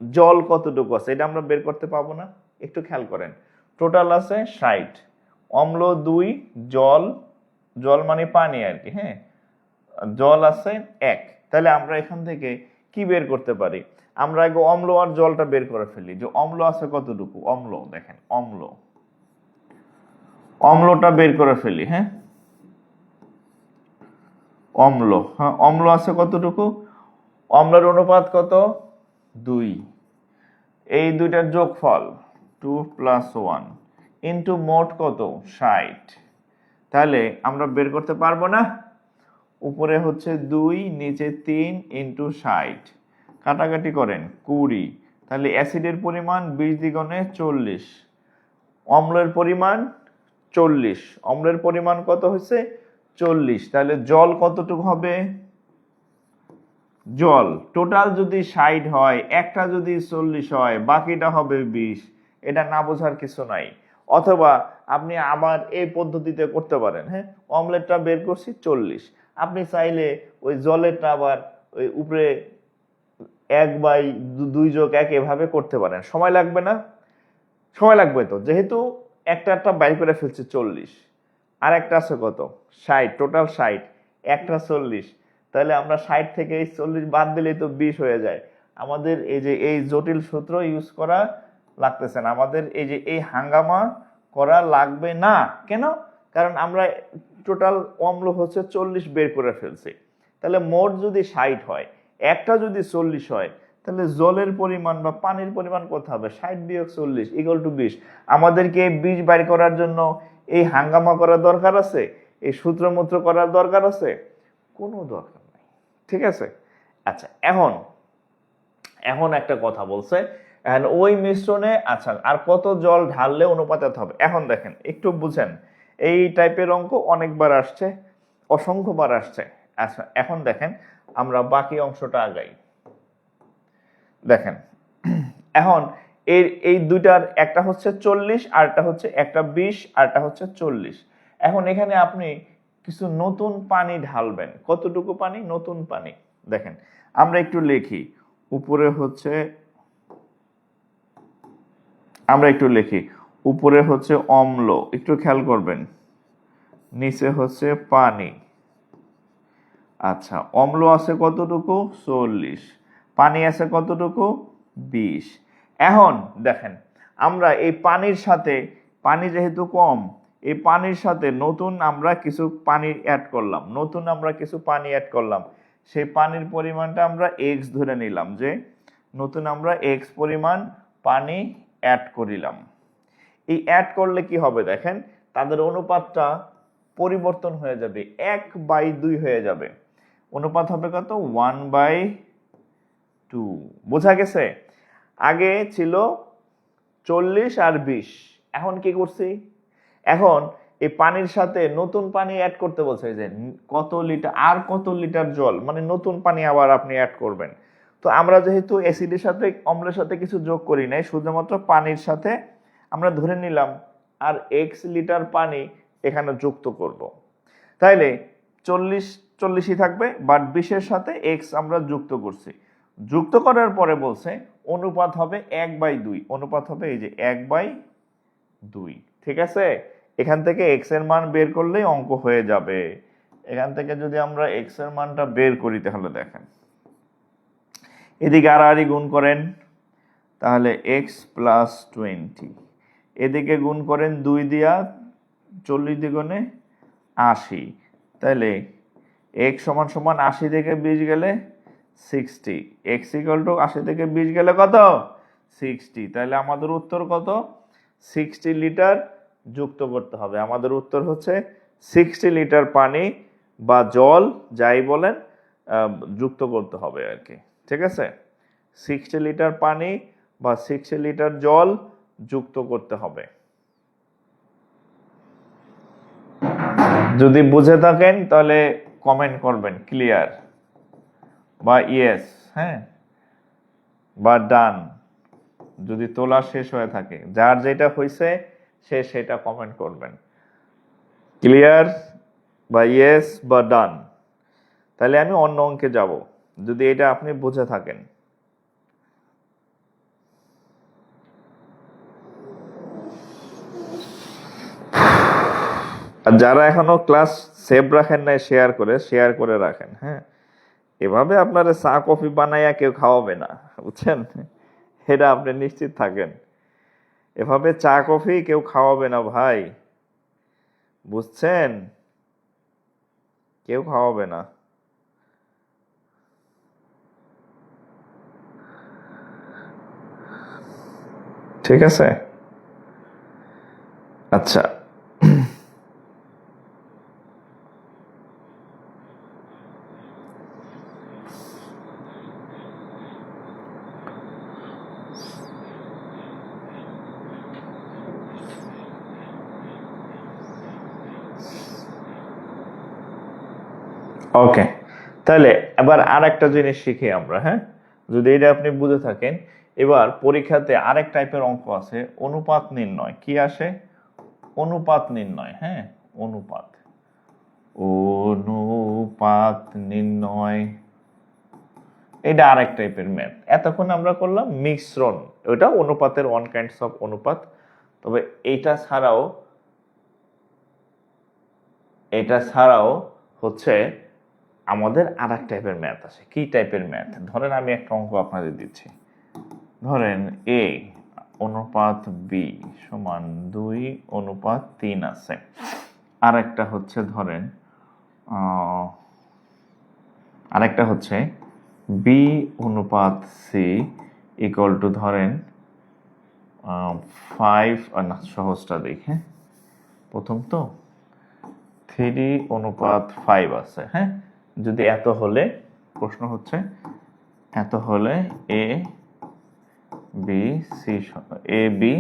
জল কতটুকু আছে, এটা আমরা বের করতে পাবো না? একটু খেয়াল করেন, টোটাল আছে 60, অম্ল 2, জল মানে পানি আর কি। হ্যাঁ, জল আছে 1। তাহলে আমরা এখান থেকে কি বের করতে পারি? আমরা আগে অম্ল আর জলটা বের করে ফেলি, যে অম্ল আছে কতটুকু। অম্ল দেখেন, অম্লটা বের করে ফেলি। হ্যাঁ, অম্ল আছে কতটুকু? অম্লের অনুপাত কত? 2। এই দুইটার যোগফল 2 + 1 ইন্টু মোট কত? 60। তাহলে আমরা বের করতে পারবো না? উপরে হচ্ছে 2, নিচে 3 ইন্টু 60, কাটাকাটি করেন 20। তাহলে অ্যাসিডের পরিমাণ 20 দ্বিগুণে 40, অম্লের পরিমাণ 40। অম্লের পরিমাণ কত হয়েছে? 40। তাহলে জল কতটুকু হবে? জল টোটাল যদি 60 হয়, একটা যদি 40 হয়, বাকিটা হবে 20। এটা না বোঝার কিছু নাই। অথবা আপনি আবার এই পদ্ধতিতে করতে পারেন। হ্যাঁ, অমলেটটা বের করছি 40, আপনি চাইলে ওই জলেরটা আবার ওই উপরে 1/2+1 এভাবে করতে পারেন। সময় লাগবে না? সময় লাগবে তো, যেহেতু একটা বাইর করে ফেলছে 40, আর একটা আছে কত? 60, টোটাল 60, একটা 40। তাহলে আমরা 60 থেকে এই 40 বাদ দিলেই তো 20 হয়ে যায়। আমাদের এই জটিল সূত্র ইউজ করা লাগতেছে না, আমাদের এই হাঙ্গামা করা লাগবে না। কেন? কারণ আমরা টোটাল অম্ল হচ্ছে 40 বের করে ফেলছি। তাহলে মোট যদি 60 হয়, একটা যদি 40 হয়, তাহলে জলের পরিমাণ বা পানির পরিমাণ কত হবে? 60 - 40 = 20। আমাদেরকে 20 বাইর করার জন্য এই হাঙ্গামা করার দরকার আছে? এই সূত্রমূত্র করার দরকার আছে? কোনো দরকার নাই, ঠিক আছে। আচ্ছা, এখন এখন একটা কথা বলছে, ওই মিশ্রণে আচ্ছা আর কত জল ঢাললে অনুপাতে হবে। এখন দেখেন একটু বুঝেন, এই টাইপের অঙ্ক অনেকবার আসছে, অসংখ্যবার আসছে। আচ্ছা এখন দেখেন আমরা বাকি অংশটা আগাই। দেখেন এখন এই দুইটার একটা হচ্ছে 40 আর একটা হচ্ছে একটা 20 আর একটা হচ্ছে 40। এখন এখানে আপনি কিছু নতুন পানি ঢালবেন। কতটুকু পানি? নতুন পানি। দেখেন আমরা একটু লিখি, উপরে হচ্ছে আমরা একটু লিখি, উপরে হচ্ছে অম্ল, একটু খেয়াল করবেন, নিচে হচ্ছে পানি। আচ্ছা অম্ল আছে কতটুকু? 40। পানি আছে কতটুকু? 20। এখন দেখেন আমরা এই পানির সাথে, পানি যেহেতু কম, এই পানির সাথে নতুন আমরা কিছু পানি অ্যাড করলাম, নতুন আমরা কিছু পানি অ্যাড করলাম। সেই পানির পরিমাণটা আমরা এক্স ধরে নিলাম, যে নতুন আমরা এক্স পরিমাণ পানি অ্যাড করিলাম। এই অ্যাড করলে কি হবে দেখেন, তাদের অনুপাতটা পরিবর্তন হয়ে যাবে, 1/2 হয়ে যাবে। অনুপাত হবে কত? 1/2। বোঝা গেছে? আগে ছিল 40 আর 20, এখন কি করছি, এখন এই পানির সাথে নতুন পানি অ্যাড করতে বলছে, যে কত লিটার আর কত লিটার জল, মানে নতুন পানি আবার আপনি অ্যাড করবেন। তো আমরা যেহেতু অ্যাসিডের সাথে অম্লের সাথে কিছু যোগ করি নাই, শুধুমাত্র পানির সাথে আমরা ধরে নিলাম আর এক্স লিটার পানি এখানে যুক্ত করব। তাইলে 40ই থাকবে, বাট 20-এর সাথে এক্স আমরা যুক্ত করছি। যুক্ত করার পরে বলছে অনুপাত হবে 1/2। অনুপাত হবে এই যে 1/2, ঠিক আছে। এখান থেকে এক্স এর মান বের করলেই অঙ্ক হয়ে যাবে। এখান থেকে যদি আমরা এক্স এর মানটা বের করি, তাহলে দেখেন এদিকে আড়াআড়ি গুণ করেন, তাহলে এক্স প্লাস 20, এদিকে গুণ করেন 2 দিয়া, 40 দ্বিগুণে 80, তাহলে এক্স সমান সমান 80 থেকে 20 গেলে 60, এক্স ইকুয়াল টু 80 থেকে 20 গেলে কত? 60। তাহলে আমাদের উত্তর কত? 60 লিটার যুক্ত করতে হবে। আমাদের উত্তর হচ্ছে 60 লিটার পানি বা জল যাই বলেন যুক্ত করতে হবে আর কি, ঠিক আছে। 60 লিটার পানি বা 60 লিটার জল যুক্ত করতে হবে। যদি বুঝে থাকেন তাহলে কমেন্ট করবেন ক্লিয়ার বা ইয়েস, হ্যাঁ, বা ডান। যদি তোলা শেষ হয়ে থাকে, যার যেটা হয়েছে সে সেটা কমেন্ট করবেন, ক্লিয়ার বা ইয়েস বা ডান। তাহলে আমি অন্য অঙ্কে যাব, যদি এটা আপনি বুঝে থাকেন। আর যারা এখনো ক্লাস সেভ রাখেন নাই, শেয়ার করে রাখেন, হ্যাঁ। এভাবে আপনারা চা কফি বানাইয়া কেউ খাওয়াবে না, বুঝছেন, এটা আপনি নিশ্চিত থাকেন। এভাবে চা কফি কেউ খাওয়াবে না ভাই, বুঝছেন, কেউ খাওয়াবে না। ঠিক আছে, আচ্ছা। ওকে, তাহলে এবার আর একটা জিনিস শিখি আমরা, হ্যাঁ, যদি এটা আপনি বুঝে থাকেন। এবার পরীক্ষাতে আরেক টাইপের অঙ্ক আছে, অনুপাত নির্ণয়। কি আসে? অনুপাত নির্ণয়, হ্যাঁ, অনুপাত অনুপাত নির্ণয়, এটা আরেক টাইপের ম্যাথ। এতক্ষণ আমরা করলাম মিশ্রণ, ওটা অনুপাতের ওয়ান কাইন্ডস অফ অনুপাত। তবে এটা ছাড়াও হচ্ছে আমাদের আর এক টাইপের ম্যাথ আছে। কি টাইপের ম্যাথ? ধরেন আমি একটা অঙ্ক আপনাদের দিচ্ছি, ধরেন এ অনুপাত বি সমান 2:3 আছে। আর একটা হচ্ছে ধরেন আরেকটা হচ্ছে বি অনুপাত সি ইকুয়াল টু ধরেন 5, না সহজটা দেখে প্রথম তো 3:5 আছে, হ্যাঁ। যদি এত হলে, প্রশ্ন হচ্ছে এত হলে এ বি সি, এ বি,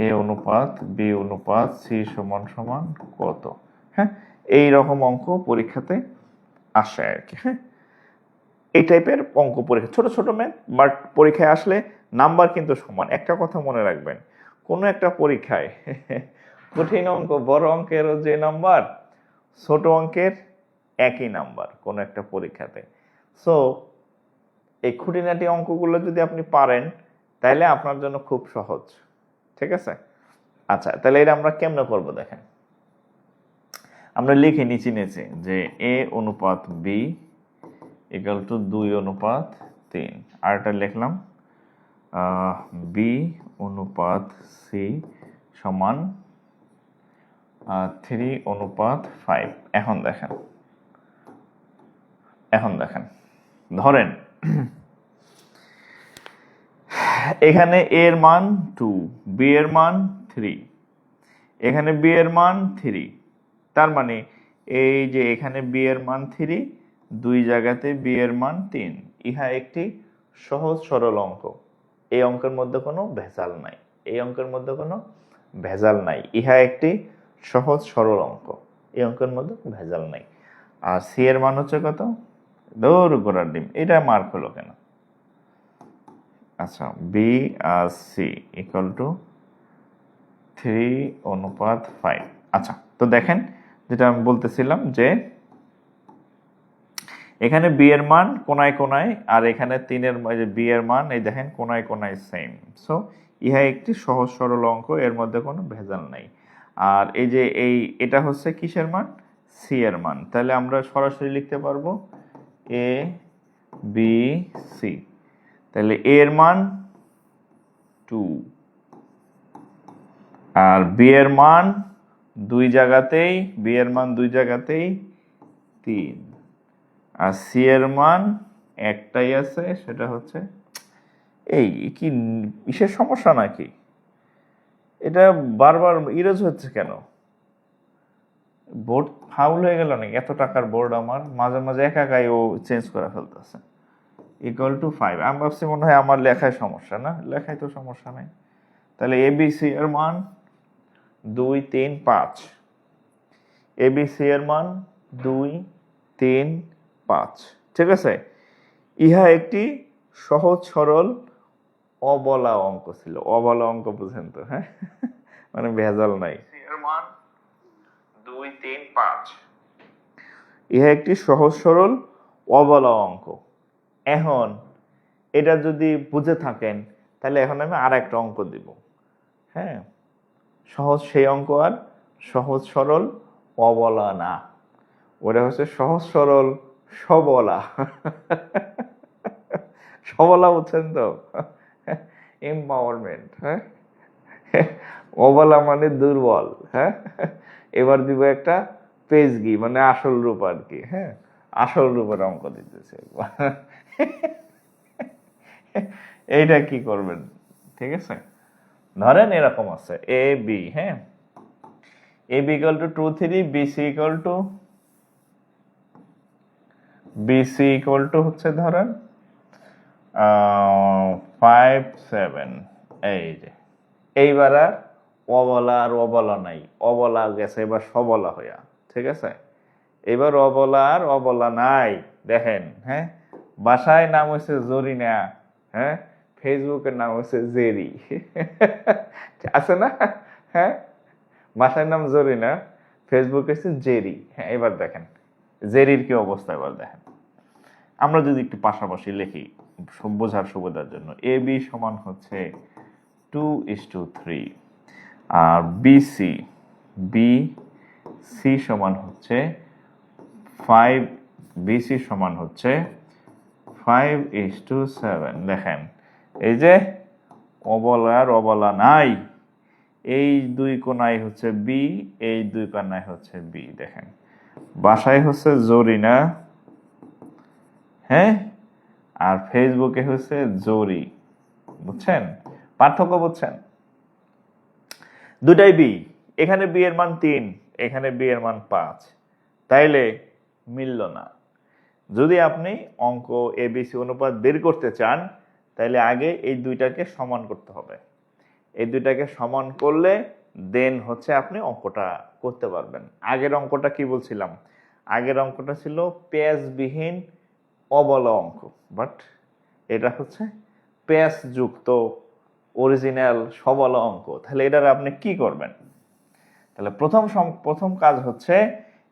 এ অনুপাত বি অনুপাত সি সমান সমান কত? হ্যাঁ, এই রকম অঙ্ক পরীক্ষাতে আসে আর কি। হ্যাঁ, এই টাইপের অঙ্ক পরীক্ষা, ছোট ছোট ম্যাথ, বাট পরীক্ষায় আসলে নাম্বার কিন্তু সমান। একটা কথা মনে রাখবেন, কোনো একটা পরীক্ষায় কঠিন অঙ্ক বড় অঙ্কেরও যে নাম্বার, ছোট অঙ্কের একই নাম্বার কোনো একটা পরীক্ষাতে। সো এই খুঁটিনাটি অঙ্কগুলো যদি আপনি পারেন তাহলে আপনার জন্য খুব সহজ। ঠিক আছে? আচ্ছা, তাহলে এটা আমরা কেমনে করব দেখেন। আমরা লিখে নিচে নিচে যে এ অনুপাত বি ইকুয়াল টু 2:3। আর এটা লিখলাম বি অনুপাত সি সমান 3:5। এখন দেখেন ধরেন এখানে এ এর মান 2, বি এর মান 3, এখানে বি এর মান 3, তার মানে এই যে এখানে বি এর মান 3, দুই জায়গাতে বি এর মান 3। ইহা একটি সহজ সরল অঙ্ক। এই অঙ্কের মধ্যে কোনো ভেজাল নাই, এই অঙ্কের মধ্যে কোনো ভেজাল নাই। ইহা একটি সহজ সরল অঙ্ক, এই অঙ্কের মধ্যে ভেজাল নাই। আর সি এর মান হচ্ছে কত? দৌড় গোড়ার ডিম, এটা মার্ক হলো কেন? আচ্ছা, বি আর সি ইকুয়াল টু 3:5। আচ্ছা, তো দেখেন যেটা আমি বলতেছিলাম যে এখানে বি এর মান কোনায় কোনায়, আর এখানে 3-এর যে বি এর মান এই দেখেন কোনায় কোনায় সেম। সো ইহা একটি সহজ সরল অঙ্ক, এর মধ্যে কোনো ভেজাল নাই। আর এই যে এটা হচ্ছে কিসের মান? সি এর মান। তাহলে আমরা সরাসরি লিখতে পারবো এ বি সি। তাহলে এ এর মান 2, আর বি এর মান দুই জায়গাতেই, বি এর মান দুই জায়গাতেই 3, আর সি এর মান একটাই আছে, সেটা হচ্ছে এই কি কিসের সমস্যা নাকি? এটা বারবার ইরেজ হচ্ছে কেন? বোর্ড ফাউল হয়ে গেল নাকি? এত টাকার বোর্ড আমার, মাঝে মাঝে একা একাই ও চেঞ্জ করে ফেলতেছে। ইকুয়াল টু 5, আমি ভাবছি মনে হয় আমার লেখায় সমস্যা, না লেখায় তো সমস্যা নাই। তাহলে এবিসি এর মান 2, 3, 5, এবিসি এর মান 2, 3, 5। ঠিক আছে? ইহা একটি সহজ সরল অবলা অঙ্ক ছিল। অবলা অঙ্ক বুঝেন তো? হ্যাঁ, মানে ভেজাল নাই। এর মান 2, 3, 5, ইহা একটি সহজ সরল অবলা অঙ্ক। এখন এটা যদি বুঝে থাকেন তাহলে এখন আমি আর একটা অঙ্ক দিব। হ্যাঁ, সহজ সেই অঙ্ক, আর সহজ সরল অবলা না, ওটা হচ্ছে সহজ সরল সবলা। সবলা বুঝছেন তো? এম্পাওয়ারমেন্ট। হ্যাঁ, অবলা মানে দুর্বল। হ্যাঁ, এবার দিব একটা পেজগি মানে আসল রূপ আর কি। হ্যাঁ, আসল রূপের অঙ্ক দিতেছে। এইটা কি করবেন? ঠিক আছে, ধরেন এরকম আছে এ বি। হ্যাঁ, A B equal to 2, 3, BC equal to হচ্ছে ধরেন 5, 7। এই যে এইবার আর অবলা আর অবলা নাই, অবলা গেছে এবার সবলা হইয়া। ঠিক আছে, এবার অবলা আর অবলা নাই। দেখেন, হ্যাঁ, বাসায় নাম হচ্ছে জরিনা, হ্যাঁ, ফেসবুকের নাম হচ্ছে জেরি। আছে না? হ্যাঁ, বাসায় নাম জরিনা, ফেসবুক হচ্ছে জেরি। হ্যাঁ, এবার দেখেন জেরির কি অবস্থা, এবার দেখেন। আমরা যদি একটু পাশাপাশি লিখি বোঝার সুবিধার জন্য, এ বি সমান হচ্ছে 2:3, আর বিসি বিসি সমান হচ্ছে 5, বিসি সমান হচ্ছে 5:7। দেখেন এই যে অবলার অবলা নাই, এই দুই কোনায় হচ্ছে বি, এই দুই কোনায় হচ্ছে বি। দেখেন বাসায় হচ্ছে জরিনা, হ্যাঁ, আর ফেসবুকে হচ্ছে জরি। বুঝছেন পার্থক্য? বুঝছেন? দুটাই বি, এখানে বি এর মান 3, এখানে বি এর মান 5, তাইলে মিলল না। যদি আপনি অঙ্ক এবিসি অনুপাত বের করতে চান তাহলে আগে এই দুইটাকে সমান করতে হবে। এই দুইটাকে সমান করলে দেন হচ্ছে আপনি অঙ্কটা করতে পারবেন। আগের অঙ্কটা কি বলছিলাম? আগের অঙ্কটা ছিল পেঁয়াজবিহীন অবলা অঙ্ক, বাট এটা হচ্ছে পেঁয়াজ যুক্ত অরিজিনাল সবলা অঙ্ক। তাহলে এটার আপনি কি করবেন? তাহলে প্রথম কাজ হচ্ছে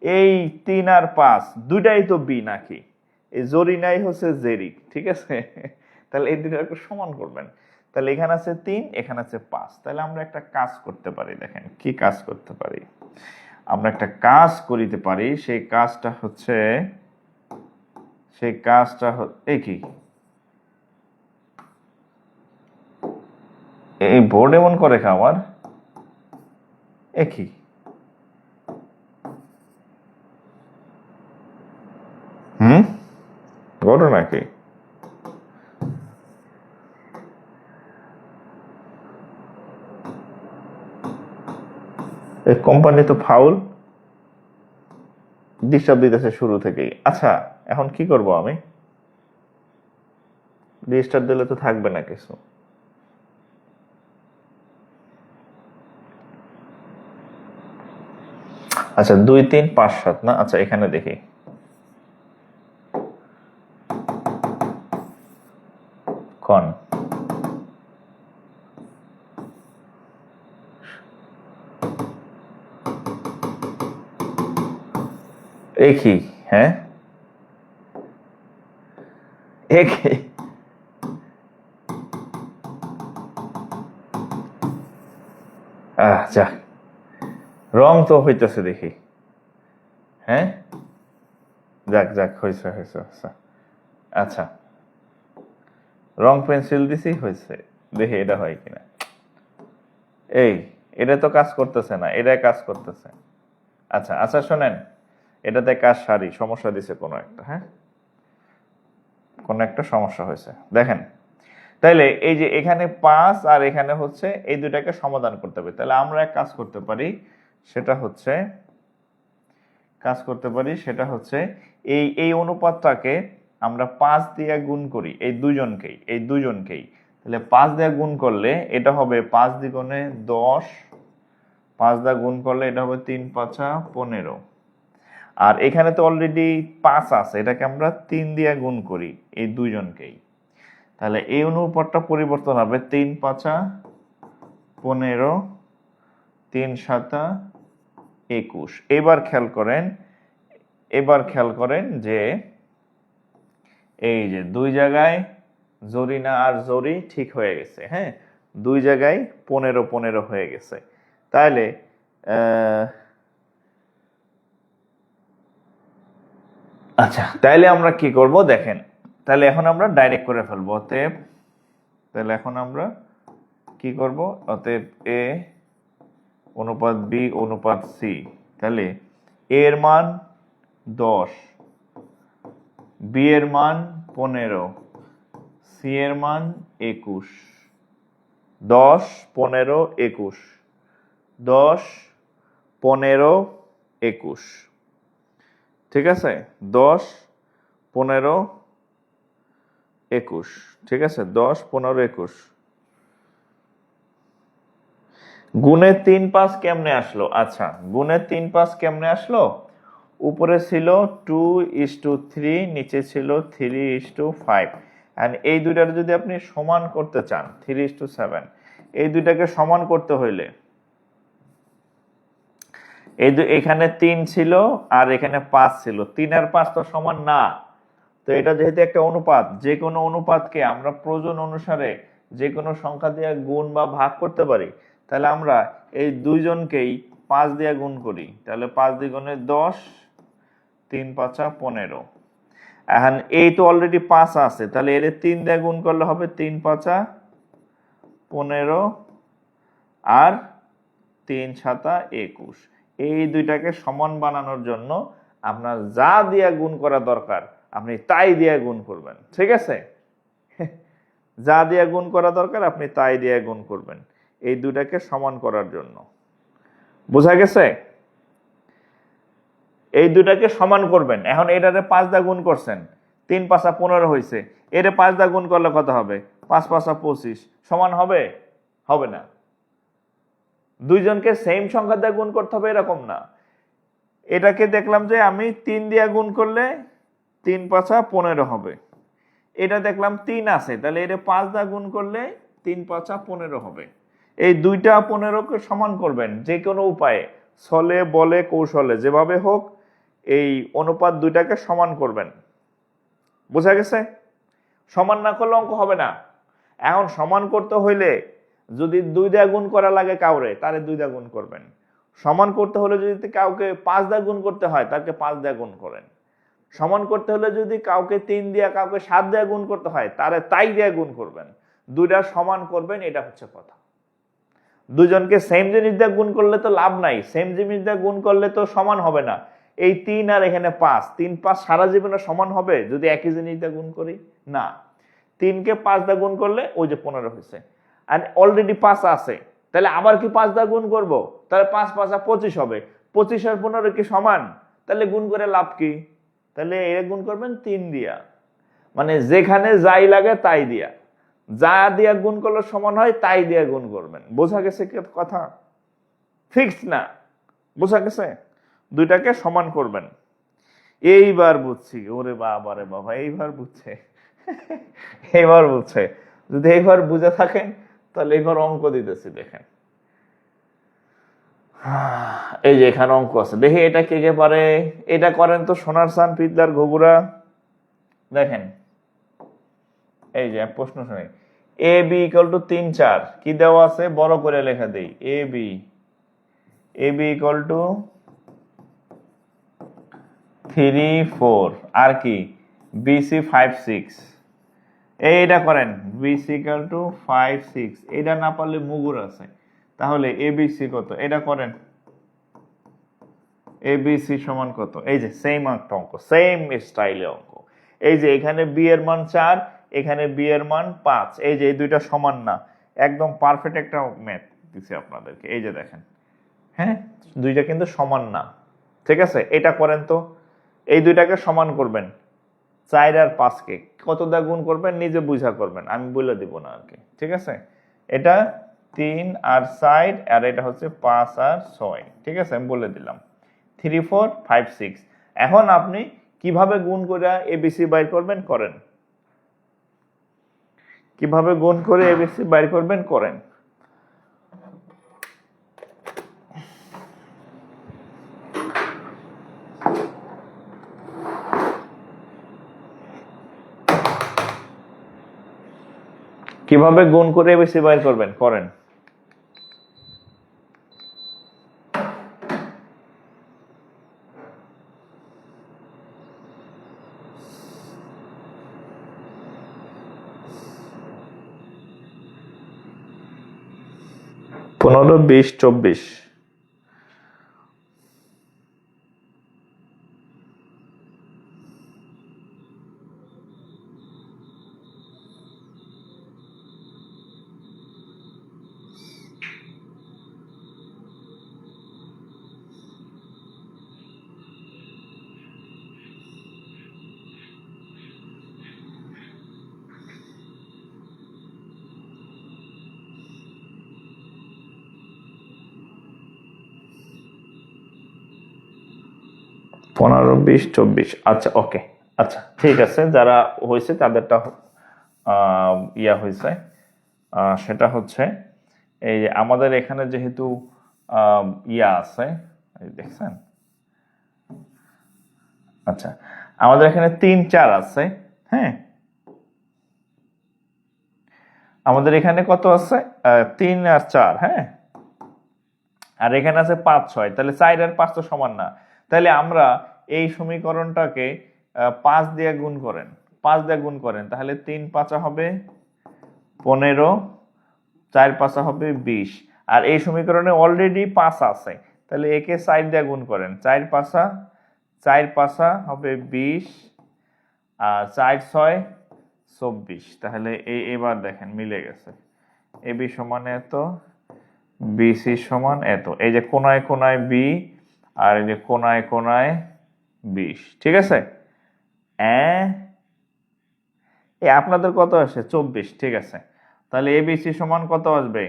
এই 3 আর 5 দুইটাই তো বি নাকি, এই জরি নাই হচ্ছে জেরি, ঠিক আছে? তাহলে এই দুইটাকে সমান করবেন। তাহলে এখানে আছে 3, এখানে আছে 5। তাহলে আমরা একটা কাজ করতে পারি, দেখেন কি কাজ করতে পারি। আমরা একটা কাজ করিতে পারি, সেই কাজটা হচ্ছে এই কি, এই বোর্ড এমন করে খাওয়ার একই ঘটনা কি? এই কোম্পানি তো ফাউল ডিস্টার্ব দিতেছে শুরু থেকেই। আচ্ছা, এখন কি করব আমি? ডিস্টার্ব দিলে তো থাকবে না কিছু। আচ্ছা 2 3 5 7 না? আচ্ছা এখানে দেখি কন একই, হ্যাঁ একই। যাক, রং তো হইতেছে দেখি। হ্যাঁ যাক যাক, হয়েছে হয়েছে হয়েছে। আচ্ছা রং পেন্সিল দিছি, হয়েছে। দেখি এটা হয় কিনা। এই এটা তো কাজ করতেছে না, এটা কাজ করতেছে। আচ্ছা আচ্ছা শোনেন, এটাতে কাজ সারি, সমস্যা দিছে কোনো একটা, হ্যাঁ কোনো একটা সমস্যা হয়েছে দেখেন। তাইলে এই যে এখানে 5 আর এখানে হচ্ছে এই দুটাকে সমাধান করতে হবে। তাহলে আমরা এক কাজ করতে পারি, সেটা হচ্ছে এই এই অনুপাতটাকে আমরা 5 দিয়ে গুণ করি, এই দুজনকেই। তাহলে 5 দিয়ে গুণ করলে এটা হবে 5 দ্বিগুণে 10, 5 দিয়ে গুণ করলে এটা হবে 3 5 15। আর এখানে তো অলরেডি 5 আছে, এটাকে আমরা 3 দিয়ে গুণ করি এই দুইজনকেই। তাহলে এই অনুপাতটা পরিবর্তন হবে 3 5 15, 3 7 21। এবার খেয়াল করেন যে এই যে দুই জায়গায় জরিনা আর জরি ঠিক হয়ে গেছে, হ্যাঁ দুই জায়গায় 15 15 হয়ে গেছে। তাহলে আচ্ছা তাইলে আমরা কি করব দেখেন। তাহলে এখন আমরা ডাইরেক্ট করে ফেলবো। অতএব তাহলে এখন আমরা কি করব, অতএব এ অনুপাত বি অনুপাত সি। তাহলে এ এর মান 10, বি এর মান 15, সি এর মান 21। 10 15 21, 10 15 21, ঠিক আছে? 10 15 21, ঠিক আছে? 10 15 21 গুণে 3 5 কেমনে আসলো? আচ্ছা গুণে 3 5 কেমনে আসলো? উপরে ছিল 2:3, নিচে ছিল 3:5। এন্ড এই দুইটার যদি আপনি সমান করতে চান 3:7, এই দুইটাকে সমান করতে হইলে এখানে 3 ছিল আর এখানে 5 ছিল, 3 আর 5 তো সমান না। তো এটা যেহেতু একটা অনুপাত, যে কোনো অনুপাতকে আমরা প্রয়োজন অনুসারে যে কোনো সংখ্যা দিয়ে গুণ বা ভাগ করতে পারি। তাহলে আমরা এই দুইজনকেই 5 দিয়ে গুণ করি। তাহলে 5 দ্বিগুণে 10, 3 5 15। এখন এই তো অলরেডি 5 আছে, তাহলে এর 3 দিয়ে গুণ করলে হবে 3 5 15 আর 3 7 21। এই দুইটাকে সমান বানানোর জন্য আপনার যা দিয়ে গুণ করা দরকার আপনি তাই দিয়ে গুণ করবেন, ঠিক আছে? যা দিয়ে গুণ করা দরকার আপনি তাই দিয়ে গুণ করবেন এই দুটাকে সমান করার জন্য। বোঝা গেছে? এই দুটাকে সমান করবেন। এখন এটারে 5 দিয়ে গুণ করছেন, 3 5 15 হয়েছে, এরে 5 দিয়ে গুণ করলে কত হবে? 5 5 25 সমান হবে? হবে না। দুইজনকে সেম সংখ্যা দিয়ে গুণ করতে হবে এরকম না। এটাকে দেখলাম যে আমি 3 দিয়ে গুণ করলে 3 5 15 হবে, এটা দেখলাম 3 আছে, তাহলে এটা 5 দিয়ে গুণ করলে 3 5 15 হবে। এই দুইটা 15কে সমান করবেন যে কোনো উপায়ে, ছলে বলে কৌশলে যেভাবে হোক এই অনুপাত দুইটাকে সমান করবেন। বোঝা গেছে? সমান না করলে অঙ্ক হবে না। এখন সমান করতে হইলে যদি 2 দিয়ে গুণ করা লাগে কাউরে, তারে 2 দিয়ে গুণ করবেন। সমান করতে হলে যদি কাউকে 5 দিয়ে গুণ করতে হয়, তাকে 5 দিয়ে গুণ করেন। সমান করতে হলে যদি কাউকে 3 দিয়ে কাউকে 7 দিয়ে গুণ করতে হয়, তারে তাই দিয়ে গুণ করবেন। দুইটা সমান করবেন, এটা হচ্ছে কথা। দুজনকে সেম জিনিস দিয়ে গুণ করলে তো লাভ নাই, সেম জিনিস দিয়ে গুণ করলে তো সমান হবে না। এই 3 আর এখানে 5, 3 5 সারা জীবনে সমান হবে যদি একই জিনিস দিয়ে গুণ করি? না। 3 কে 5 দিয়ে গুণ করলে ওই যে 15 হয়েছে, আর অলরেডি 5 আছে, তাহলে আবার কি 5 দিয়ে গুণ করব? তাহলে 5 5 25 হবে। 25 আর 15 কি সমান? তাহলে গুণ করে লাভ কি? তাহলে এর গুণ করবেন 3 দিয়া, মানে যেখানে যাই লাগে তাই দিয়া, যা দিয়া গুণ করলে সমান হয় তাই দিয়া গুণ করবেন। বোঝা গেছে কি কথা? ফিক্স না। বোঝা গেছে? দুইটাকে সমান করবেন। এইবার বুঝছি। ওরে বাবা রে বাবা, এইবার বুঝছে। এইবার বুঝছে। যদি এইবার বুঝে থাকেন তাহলে এইবার অঙ্ক দিতেছি, দেখেন। এই যে এখানে অঙ্ক আছে, দেখি এটা কে কে পারে। এটা করেন তো সোনার চান পিতলার ঘুঘুরা। দেখেন এই যে প্রশ্ন শুনে, এ বি ইকুয়াল টু 3 4 কি দেওয়া আছে? বড় করে লেখা দেই, এ বি ইকুয়াল টু 3 4 আর কি বিসি 5 6। এইটা করেন, বিসি ইকুয়াল টু 5 6। এটা না পারলে মুগুর আছে, তাহলে এবিসি কত? এটা করেন, এবিসি সমান কত? এই যে সেম একটা অঙ্ক, সেম স্টাইলে অঙ্ক। এই যে এখানে বি এর মান 4, এখানে বি এর মান 5, এই যে এই দুইটা সমান না। একদম পারফেক্ট একটা ম্যাথ দিছি আপনাদেরকে, এই যে দেখেন। হ্যাঁ, দুইটা কিন্তু সমান না। ঠিক আছে, এটা করেন তো। এই দুইটাকে সমান করবেন, 4 আর 5 কে কত দিয়ে গুণ করবেন নিজে বুঝা করবেন, আমি বলে দিব না আর কি। ঠিক আছে, এটা 3 আর 4, আর এটা হচ্ছে 5 আর 6। ঠিক আছে, আমি বলে দিলাম 3 4 5 6। এখন আপনি কিভাবে গুণ করে এবিসি বাইর করবেন করেন, কিভাবে গুণ করে এবিসি বাইর করবেন করেন। কিভাবে গুণ করে এবিসি বাইর করবেন করেন। পনেরো 20 24। পনেরো 20 24। আচ্ছা ওকে, আচ্ছা ঠিক আছে, যারা হয়েছে তাদেরটা ইয়া হয়েছে। সেটা হচ্ছে এই যে আমাদের এখানে যেহেতু ইয়া আছে, দেখছেন? আচ্ছা, আমাদের এখানে 3 4 আছে। হ্যাঁ, আমাদের এখানে কত আছে? 3 আর 4। হ্যাঁ, আর এখানে আছে 5 6, তাহলে 4 আর 5 তো সমান না। তাহলে আমরা এই সমীকরণটাকে 5 দিয়ে গুণ করেন, 5 দিয়ে গুণ করেন, তাহলে 3 5 হবে 15, 4 5 হবে 20। আর এই সমীকরণে অলরেডি 5 আছে, তাহলে একে 4 দিয়ে গুণ করেন, 4 5 হবে 20, আর 4 6 24। তাহলে এবার দেখেন মিলে গেছে, এবি সমান এত, বিসি সমান এত। এই যে কোনায় কোনায় বি, আর এই যে কোনায় কোনায় 20, ঠিক আছে। আপনাদের কত আসে? 24, ঠিক আছে। তাহলে এবিসি সমান কত আসবে?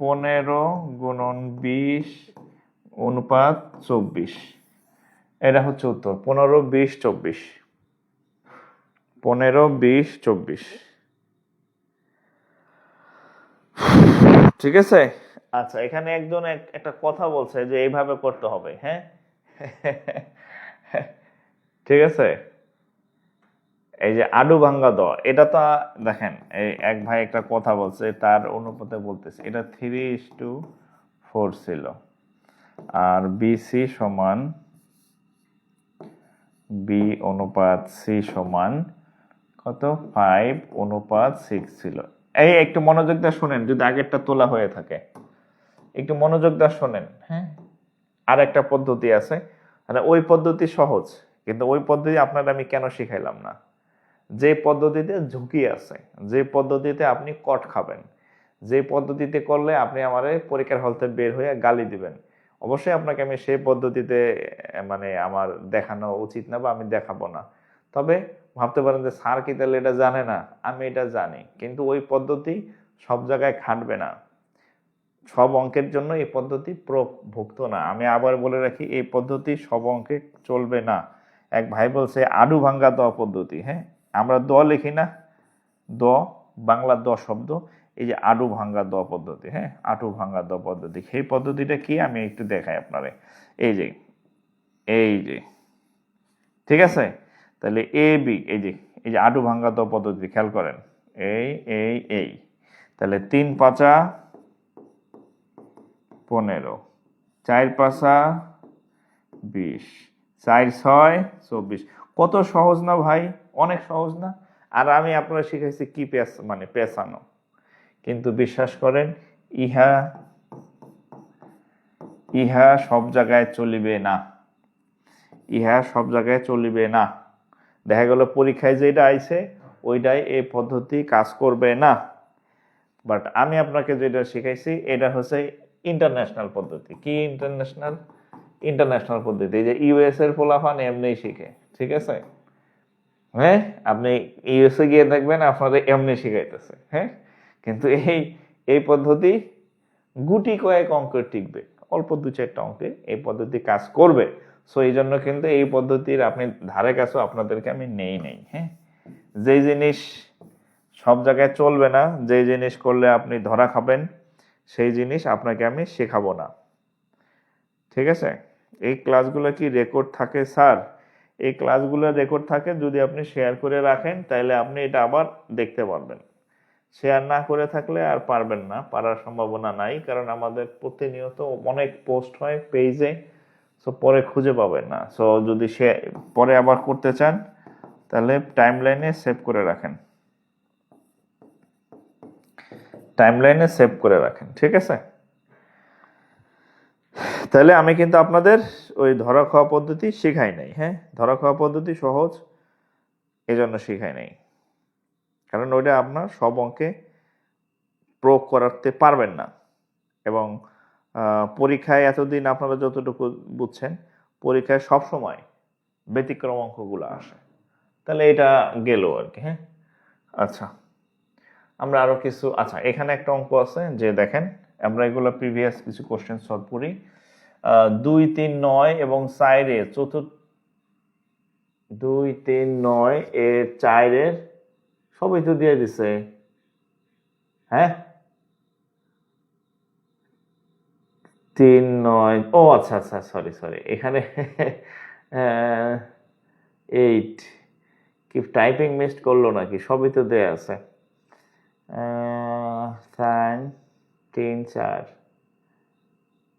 15 গুণন 20 অনুপাত 24। এটা হচ্ছে উত্তর। 15, 20, 24। 15, 20, 24, ঠিক আছে। আচ্ছা, এখানে একজন একটা কথা বলছে যে এইভাবে করতে হবে, হ্যাঁ। ঠিক আছে। এই যে আডু ভাঙ্গা দ, এটা তো দেখেন, এই এক ভাই একটা কথা বলছে, তার অনুপাতে বলতেছে, এটা 3:4 ছিল, আর বিসি সমান বি অনুপাত সি সমান কত? 5:6 ছিল। এই একটু মনোযোগ দিয়ে শুনেন, যদি আগেরটা তোলা হয়ে থাকে, একটু মনোযোগ দিয়ে শোনেন, হ্যাঁ। আর একটা পদ্ধতি আছে, মানে ওই পদ্ধতি সহজ, কিন্তু ওই পদ্ধতি আপনার আমি কেন শিখাইলাম না? যে পদ্ধতিতে ঝুঁকি আছে, যে পদ্ধতিতে আপনি কট খাবেন, যে পদ্ধতিতে করলে আপনি আমার পরীক্ষার হল থেকে বের হয়ে গালি দিবেন, অবশ্যই আপনাকে আমি সেই পদ্ধতিতে মানে আমার দেখানো উচিত না, বা আমি দেখাবো না। তবে ভাবতে পারেন যে স্যার কি তাহলে এটা জানে না? আমি এটা জানি, কিন্তু ওই পদ্ধতি সব জায়গায় খাটবে না, সব অঙ্কের জন্য এই পদ্ধতি প্রভুক্ত না। আমি আবার বলে রাখি, এই পদ্ধতি সব অঙ্কে চলবে না। এক ভাই বলছে আডু ভাঙ্গা দ পদ্ধতি, হ্যাঁ, আমরা দ লিখি না, দ, বাংলা দ শব্দ, এই যে আডু ভাঙ্গা দ পদ্ধতি, হ্যাঁ, আটু ভাঙ্গা দ পদ্ধতি, সেই পদ্ধতিটা কি আমি একটু দেখাই আপনারে। এই যে ঠিক আছে। তাহলে এ বি, এই যে আডু ভাঙ্গা দ পদ্ধতি, খেয়াল করেন, এই তাহলে 3×5 15, 4×5 20, 4×6 24। কত সহজ না ভাই? অনেক সহজ না? আর আমি আপনারা শিখাইছি কি মানে পেছানো, কিন্তু বিশ্বাস করেন, ইহা ইহা সব জায়গায় চলিবে না, ইহা সব জায়গায় চলিবে না। দেখা গেল পরীক্ষায় যেটা আইছে ওইটাই এই পদ্ধতি কাজ করবে না। বাট আমি আপনাকে যেটা শিখাইছি এটা হচ্ছে ইন্টারন্যাশনাল পদ্ধতি। কি ইন্টারন্যাশনাল? ইন্টারন্যাশনাল পদ্ধতি, যে ইউএস এর পোলাপান এমনি শিখে, ঠিক আছে। হ্যাঁ, আপনি ইউএসএ গিয়ে দেখবেন আপনাদের এমনি শিখাইতেছে, হ্যাঁ। কিন্তু এই এই পদ্ধতি গুটি কয়েক অঙ্কে টিকবে, অল্প 2-4টা অঙ্কে এই পদ্ধতি কাজ করবে। সো এই জন্য কিন্তু এই পদ্ধতির আপনি ধারে কাছেও আপনাদেরকে আমি নেই, হ্যাঁ। যেই জিনিস সব জায়গায় চলবে না, যেই জিনিস করলে আপনি ধরা খাবেন, সেই জিনিস আপনাকে আমি শেখাবো না, ঠিক আছে। এই ক্লাসগুলো কি রেকর্ড থাকে স্যার? এই ক্লাসগুলো রেকর্ড থাকে, যদি আপনি শেয়ার করে রাখেন তাহলে আপনি এটা আবার দেখতে পারবেন। শেয়ার না করে থাকলে আর পারবেন না, পারার সম্ভাবনা নাই, কারণ আমাদের প্রতিনিয়ত অনেক পোস্ট হয় পেজে, সো পরে খুঁজে পাবেন না। সো যদি সে পরে আবার করতে চান তাহলে টাইমলাইনে সেভ করে রাখেন, টাইমলাইনে সেভ করে রাখেন, ঠিক আছে। তাহলে আমি কিন্তু আপনাদের ওই ধরা খাওয়া পদ্ধতি শেখাই নাই, হ্যাঁ। ধরা খাওয়া পদ্ধতি সহজ, এজন্য শেখাই নাই, কারণ ওইটা আপনার সব অঙ্কে প্রয়োগ করাতে পারবেন না। এবং পরীক্ষায় এতদিন আপনারা যতটুকু বুঝছেন, পরীক্ষায় সব সময় ব্যতিক্রম অঙ্কগুলো আসে। তাহলে এটা গেল আর কি, হ্যাঁ। আচ্ছা, আমরা আরো কিছু, আচ্ছা এখানে একটা অঙ্ক আছে, যে দেখেন আমরা এগুলো প্রিভিয়াস কিছু কোশ্চেন সলভ করি। 2, 3, 9 এবং 4 এর চতুর্থ, 2, 3, 9 এর 4 এর সবই তো দিয়ে দিছে, হ্যাঁ। 3, 9, ও আচ্ছা আচ্ছা, সরি এখানে 8 কি টাইপিং মিস্ট করলো নাকি? সবই তো দেয়া আছে। 3, 3, 4,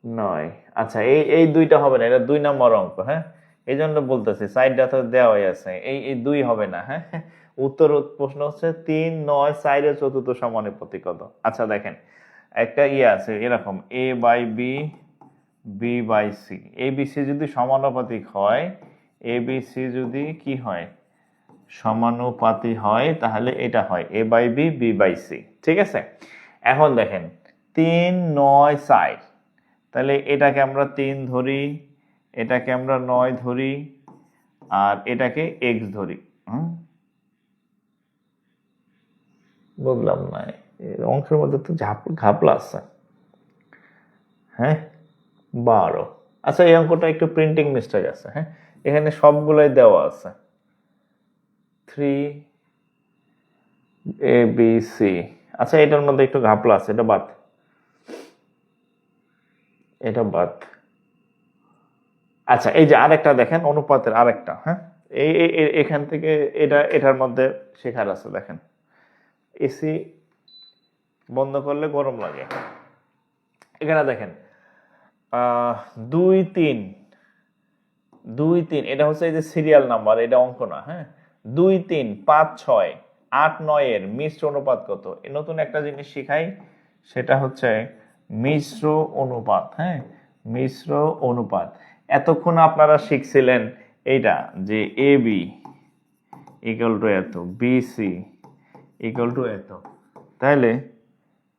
9। আচ্ছা, এই এই দুইটা হবে না, এটা 2 নম্বর অঙ্ক, হ্যাঁ। এই জন্য বলতেছি সাইডটা তো দেওয়াই আছে, এই এই 2 হবে না, হ্যাঁ। উত্তর প্রশ্ন হচ্ছে 3, 9, 4 এর চতুর্থ সমানুপাতিক কত? আচ্ছা দেখেন, একটা আছে এরকম, a by B, B by C, A B C যদি সমানুপাতিক হয়, এ বি সি যদি কি হয়, সমানুপাতিক হয়, তাহলে এটা হয় A by B, B by C, ঠিক আছে। এখন দেখেন 3, 9, 4, তাহলে এটাকে আমরা 3 ধরি, এটাকে আমরা 9 ধরি, আর এটাকে এক্স ধরি। বুঝলাম না, অংশের মধ্যে তো ঘাপলা আছে। হ্যাঁ, 12। আচ্ছা, এই অঙ্কটা একটু প্রিন্টিং মিস্টেক আছে। হ্যাঁ, এখানে সবগুলাই দেওয়া আছে, 3 ABC। আচ্ছা, এটার মধ্যে একটু ঘাপলা আছে, এটা বাদ, এটা বাদ। আচ্ছা, এই যে আরেকটা দেখেন, অনুপাতের আরেকটা। হ্যাঁ, এখান থেকে এটার মধ্যে শেখার আছে। দেখেন, এসি বন্ধ করলে গরম লাগে। এখানে দেখেন 2 3 2 3, এটা হচ্ছে এই যে সিরিয়াল নাম্বার, এটা অঙ্ক না। হ্যাঁ, 2 3 5 6 8 9 এর মিশ্র অনুপাত কত? নতুন একটা জিনিস শিখাই, সেটা হচ্ছে মিশ্র অনুপাত। হ্যাঁ, মিশ্র অনুপাত। এতক্ষণ আপনারা শিখছিলেন এইটা, যে এ বি ইকুয়াল টু এত, বিসি ইকুয়াল টু এত। তাহলে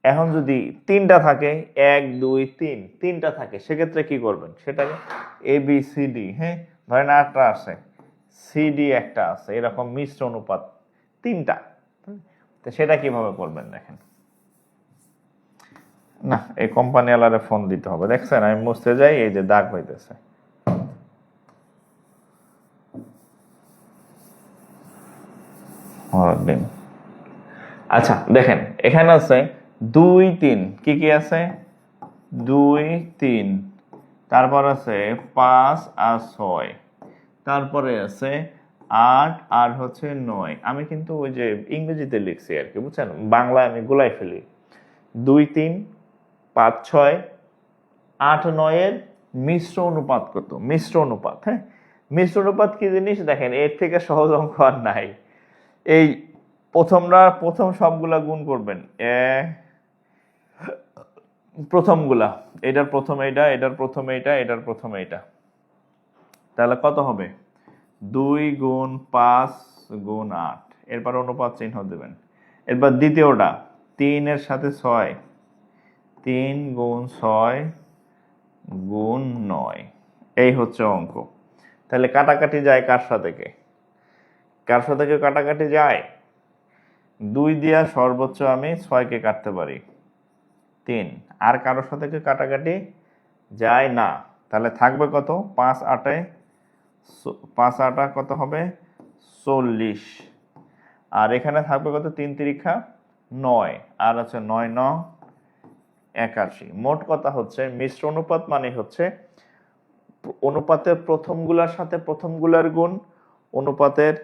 এখন যদি তিনটা থাকে, 1 2 3, তিনটা থাকে, সেক্ষেত্রে কি করবেন? সেটাকে এ বি সি ডি, হ্যাঁ, ধরেন 8টা আছে, সিডি একটা আছে, এরকম মিশ্র অনুপাত তিনটা। তো সেটা কিভাবে করবেন দেখেন। না, এই কোম্পানি ওয়ালারে ফোন দিতে হবে। দেখছেন, আমি মুছতে যাই, এই যে দাগ হইতেছে। আচ্ছা দেখেন, এখানে আছে 2 3, কি কি আছে? 2 3, তারপর আছে 5 আর 6, তারপরে আছে 8 আর হচ্ছে 9। আমি কিন্তু ওই যে ইংরেজিতে লিখছি আর কি, বুঝছেন, বাংলায় আমি গুলাই ফেলি। 2 3 5 6 8 9 এর মিশ্র অনুপাত কত? মিশ্র অনুপাত। হ্যাঁ, মিশ্র অনুপাত কি জিনিস দেখেন, এর থেকে সহজ অঙ্ক আর নাই। এই প্রথম সবগুলা গুণ করবেন, প্রথমগুলা, এটার প্রথম এইটা, এটার প্রথম এইটা, এটার প্রথম এইটা, তাহলে কত হবে? 2 গুণ 5 গুণ 8, এরপর অনুপাত চিহ্ন দেবেন। এরপর দ্বিতীয়টা, 3 এর সাথে 6, 3 গুণ 6 গুণ 9, এই হচ্ছে অঙ্ক। তাহলে কাটাকাটি যায় কার সাথে? কার সাথে কাটাকাটি যায়? 2 দিয়া সর্বোচ্চ আমি 6কে কাটতে পারি, 3। আর কারোর সাথে কাটাকাটি যায় না। তাহলে থাকবে কত? 5 8, 5 8 কত হবে? 40। আর এখানে থাকবে কত? 3 3 9, আর আছে 9 9 81। মোট কথা হচ্ছে, মিশ্র অনুপাত মানে হচ্ছে অনুপাতের প্রথমগুলার সাথে প্রথমগুলার গুণ, অনুপাতের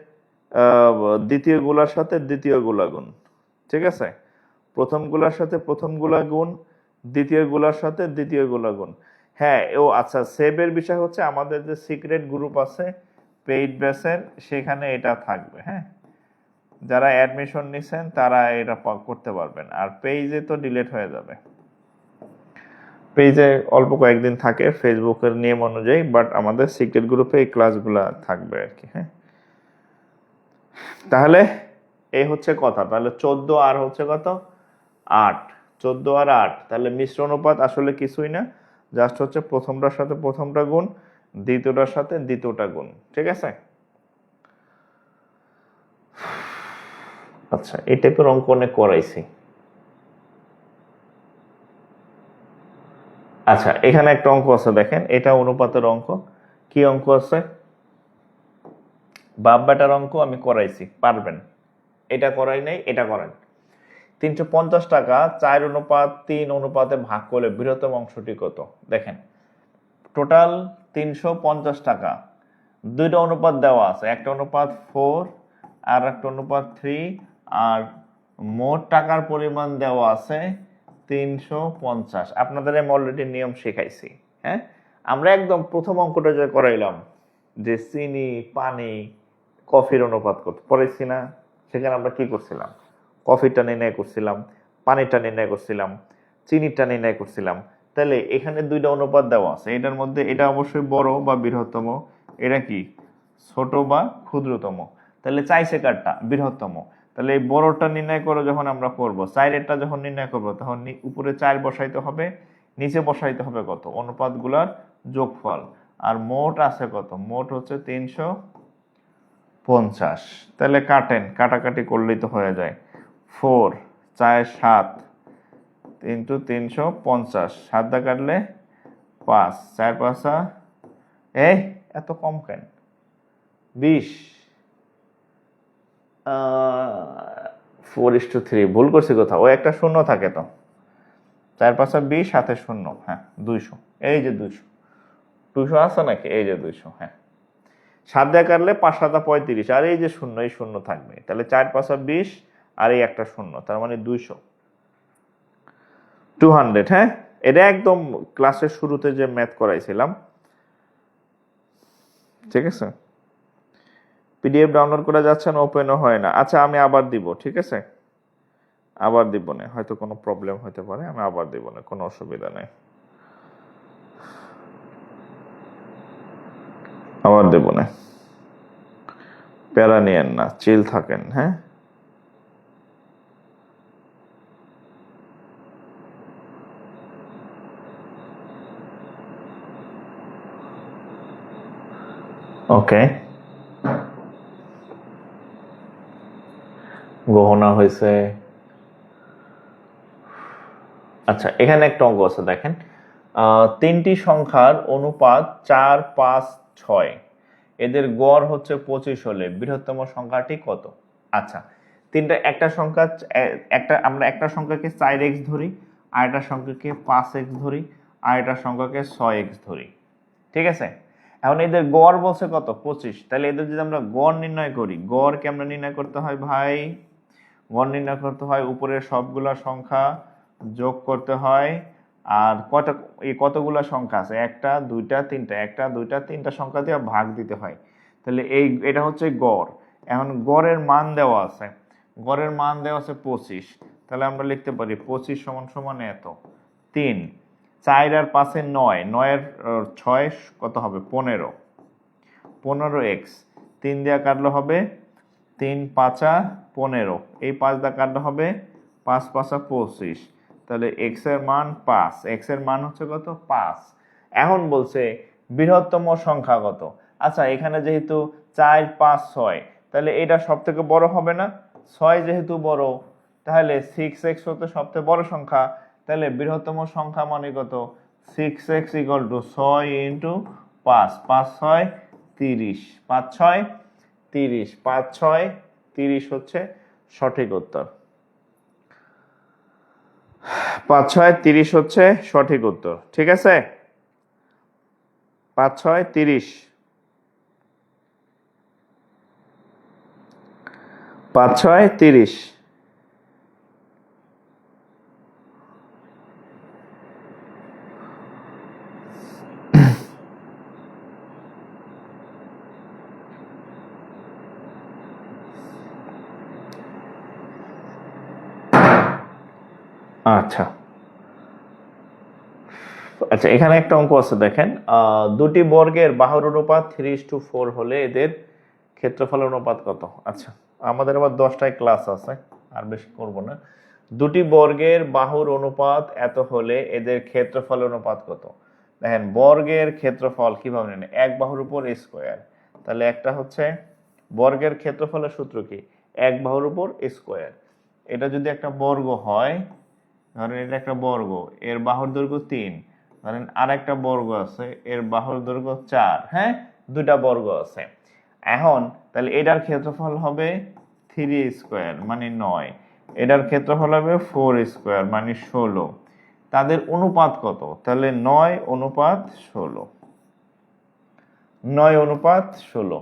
দ্বিতীয় গুলার সাথে দ্বিতীয় গুলা গুণ। ঠিক আছে, প্রথমগুলার সাথে প্রথমগুলা গুণ, দ্বিতীয় গুলার সাথে দ্বিতীয় গুলা গুণ। হ্যাঁ, ও আচ্ছা, সেভের বিষয় হচ্ছে আমাদের যে সিক্রেট গ্রুপ আছে পেইড ব্যাচের, সেখানে এটা থাকবে। হ্যাঁ, যারা অ্যাডমিশন নিছেন তারা এটা করতে পারবেন। আর পেজে তো ডিলিট হয়ে যাবে, পেজে অল্প কয়েকদিন থাকে ফেসবুকের নিয়ম অনুযায়ী, বাট আমাদের সিক্রেট গ্রুপে এই ক্লাসগুলা থাকবে আর কি। হ্যাঁ, তাহলে এই হচ্ছে কথা। তাহলে 14 আর হচ্ছে কত? 8। 14 আর 8, তাহলে মিশ্র অনুপাত আসলে কিছুই না, জাস্ট হচ্ছে প্রথমটার সাথে প্রথমটা গুণ, দ্বিতীয়টার সাথে দ্বিতীয়টা গুণ। ঠিক আছে? আচ্ছা, এই টাইপের অঙ্ক অনেক করাইছি। আচ্ছা, এখানে একটা অঙ্ক আছে দেখেন, এটা অনুপাতের অঙ্ক। কি অঙ্ক আছে? বাপ বেটার অঙ্ক আমি করাইছি, পারবেন। এটা করাই নাই, এটা করেন। 350 টাকা 4:3 অনুপাতে ভাগ করলে বৃহত্তম অংশটি কত? দেখেন, টোটাল 350 টাকা, দুইটা অনুপাত দেওয়া আছে, একটা অনুপাত 4 আর একটা অনুপাত 3, আর মোট টাকার পরিমাণ দেওয়া আছে 350। আপনাদের আমি অলরেডি নিয়ম শেখাইছি। হ্যাঁ, আমরা একদম প্রথম অঙ্কটা যে করাইলাম, যে চিনি পানি কফির অনুপাত কত পড়াইছি না? সেখানে আমরা কি করছিলাম? কফিটা নির্ণয় করছিলাম, পানিটা নির্ণয় করছিলাম, চিনিটা নির্ণয় করছিলাম। তাহলে এখানে দুইটা অনুপাত দেওয়া আছে, এটার মধ্যে এটা অবশ্যই বড় বা বৃহত্তম, এটা কি ছোট বা ক্ষুদ্রতম। তাহলে চাইছে কারটা? বৃহত্তম। তাহলে এই বড়টা নির্ণয় করে যখন আমরা করব, 4-এরটা যখন নির্ণয় করব, তখন উপরে 4 বসাইতে হবে, নিচে বসাইতে হবে কত? অনুপাতগুলার যোগফল। আর মোট আছে কত? মোট হচ্ছে 350। 50, তাহলে কাটেন, কাটাকাটি করলেই তো হয়ে যায়। 4 4 7 ইন্টু 350, 7 দা কাটলে 5, 4 5 এই এত কম কেন? 20, 4:3, ভুল করছি কোথাও, ও একটা শূন্য থাকে তো। 4 5 20, সাথে শূন্য, হ্যাঁ 200, এই যে 200 আছে নাকি, এই যে 200, হ্যাঁ। 7 দিয়ে কাটলে 5 7 35, আর এই যে শূন্য, এই শূন্য থাকবে, তাহলে 4 5 20, আর এই একটা শূন্য, তার মানে 200, হ্যাঁ। এটা একদম ক্লাসের শুরুতে যে ম্যাথ করাইছিলাম, ঠিক আছে। পিডিএফ ডাউনলোড করা যাচ্ছে না, ওপেনও হয় না। আচ্ছা আমি আবার দিব, ঠিক আছে, আবার দিব না, হয়তো কোনো প্রবলেম হতে পারে, আমি আবার দিব না, কোনো অসুবিধা নেই, আবার দেব না, প্যারা নিয়েন না, চিল থাকেন, হ্যাঁ। ওকে, গহনা হয়েছে। আচ্ছা এখানে একটা অঙ্ক আছে দেখেন, তিনটি সংখ্যার অনুপাত 4 5 6, এদের গড় হচ্ছে 25 হলে বৃহত্তম সংখ্যাটি কত? আচ্ছা একটা সংখ্যা, আমরা একটা সংখ্যাকে 4x ধরি, আর একটা সংখ্যাকে 5x ধরি, আর একটা সংখ্যাকে 6x ধরি, ঠিক আছে। এখন এদের গড় বলছে কত? 25। তাহলে এদের যদি আমরা গড় নির্ণয় করি, গড় কেমনে নির্ণয় করতে হয় ভাই? গড় নির্ণয় করতে হয় উপরের সবগুলা সংখ্যা যোগ করতে হয়, আর কতগুলা সংখ্যা আছে, একটা দুইটা তিনটা, একটা দুইটা তিনটা সংখ্যা দিয়ে ভাগ দিতে হয়। তাহলে এটা হচ্ছে গড়। এখন গড়ের মান দেওয়া আছে, গড়ের মান দেওয়া আছে 25, তাহলে আমরা লিখতে পারি 25 সমান সমান এত। 3 4 আর 5 এর 9, 9 এর 6 কত হবে? 15x, 3 দিয়ে কাটলে হবে 3 5 15, এই 5 দিয়ে কাটলে হবে 5 5 25, তাহলে x এর মান 5, x এর মান হচ্ছে কত? 5। এখন বলছে বৃহত্তম সংখ্যা কত? আচ্ছা এখানে যেহেতু 4 5 6, তাহলে এটা সবথেকে বড় হবে না? 6 যেহেতু বড়, তাহলে 6x হতে সবথেকে বড় সংখ্যা, তাহলে বৃহত্তম সংখ্যা মানে কত? 6x = 6 × 5, 5 6 30, 5 6 30, 5 6 30 হচ্ছে সঠিক উত্তর। 5 6 30 হচ্ছে সঠিক উত্তর, ঠিক আছে। 5 6 30, 5 6 30। আচ্ছা আচ্ছা এখানে একটা অঙ্ক আছে দেখেন, দুটি বর্গের বাহুর অনুপাত 3:4 হলে এদের ক্ষেত্রফল অনুপাত কত? আচ্ছা আমাদের আবার 10টায় ক্লাস আছে, আর বেশি করব না। দুটি বর্গের বাহুর অনুপাত এত হলে এদের ক্ষেত্রফল অনুপাত কত? দেখেন বর্গের ক্ষেত্রফল কিভাবে নেন, এক বাহুর উপর স্কোয়ার, তাহলে একটা হচ্ছে বর্গের ক্ষেত্রফলের সূত্র কি? এক বাহুর উপর স্কোয়ার। এটা যদি একটা বর্গ হয়, ধরেন এটা একটা বর্গ, এর বাহুর দৈর্ঘ্য 3, ধরেন আর একটা বর্গ আছে, এর বাহুর দৈর্ঘ্য 4, হ্যাঁ দুইটা বর্গ আছে। এখন তাহলে এটার ক্ষেত্রফল হবে 3² মানে 9, এটার ক্ষেত্রফল হবে 4² মানে 16, তাদের অনুপাত কত? তাহলে 9:16, 9:16,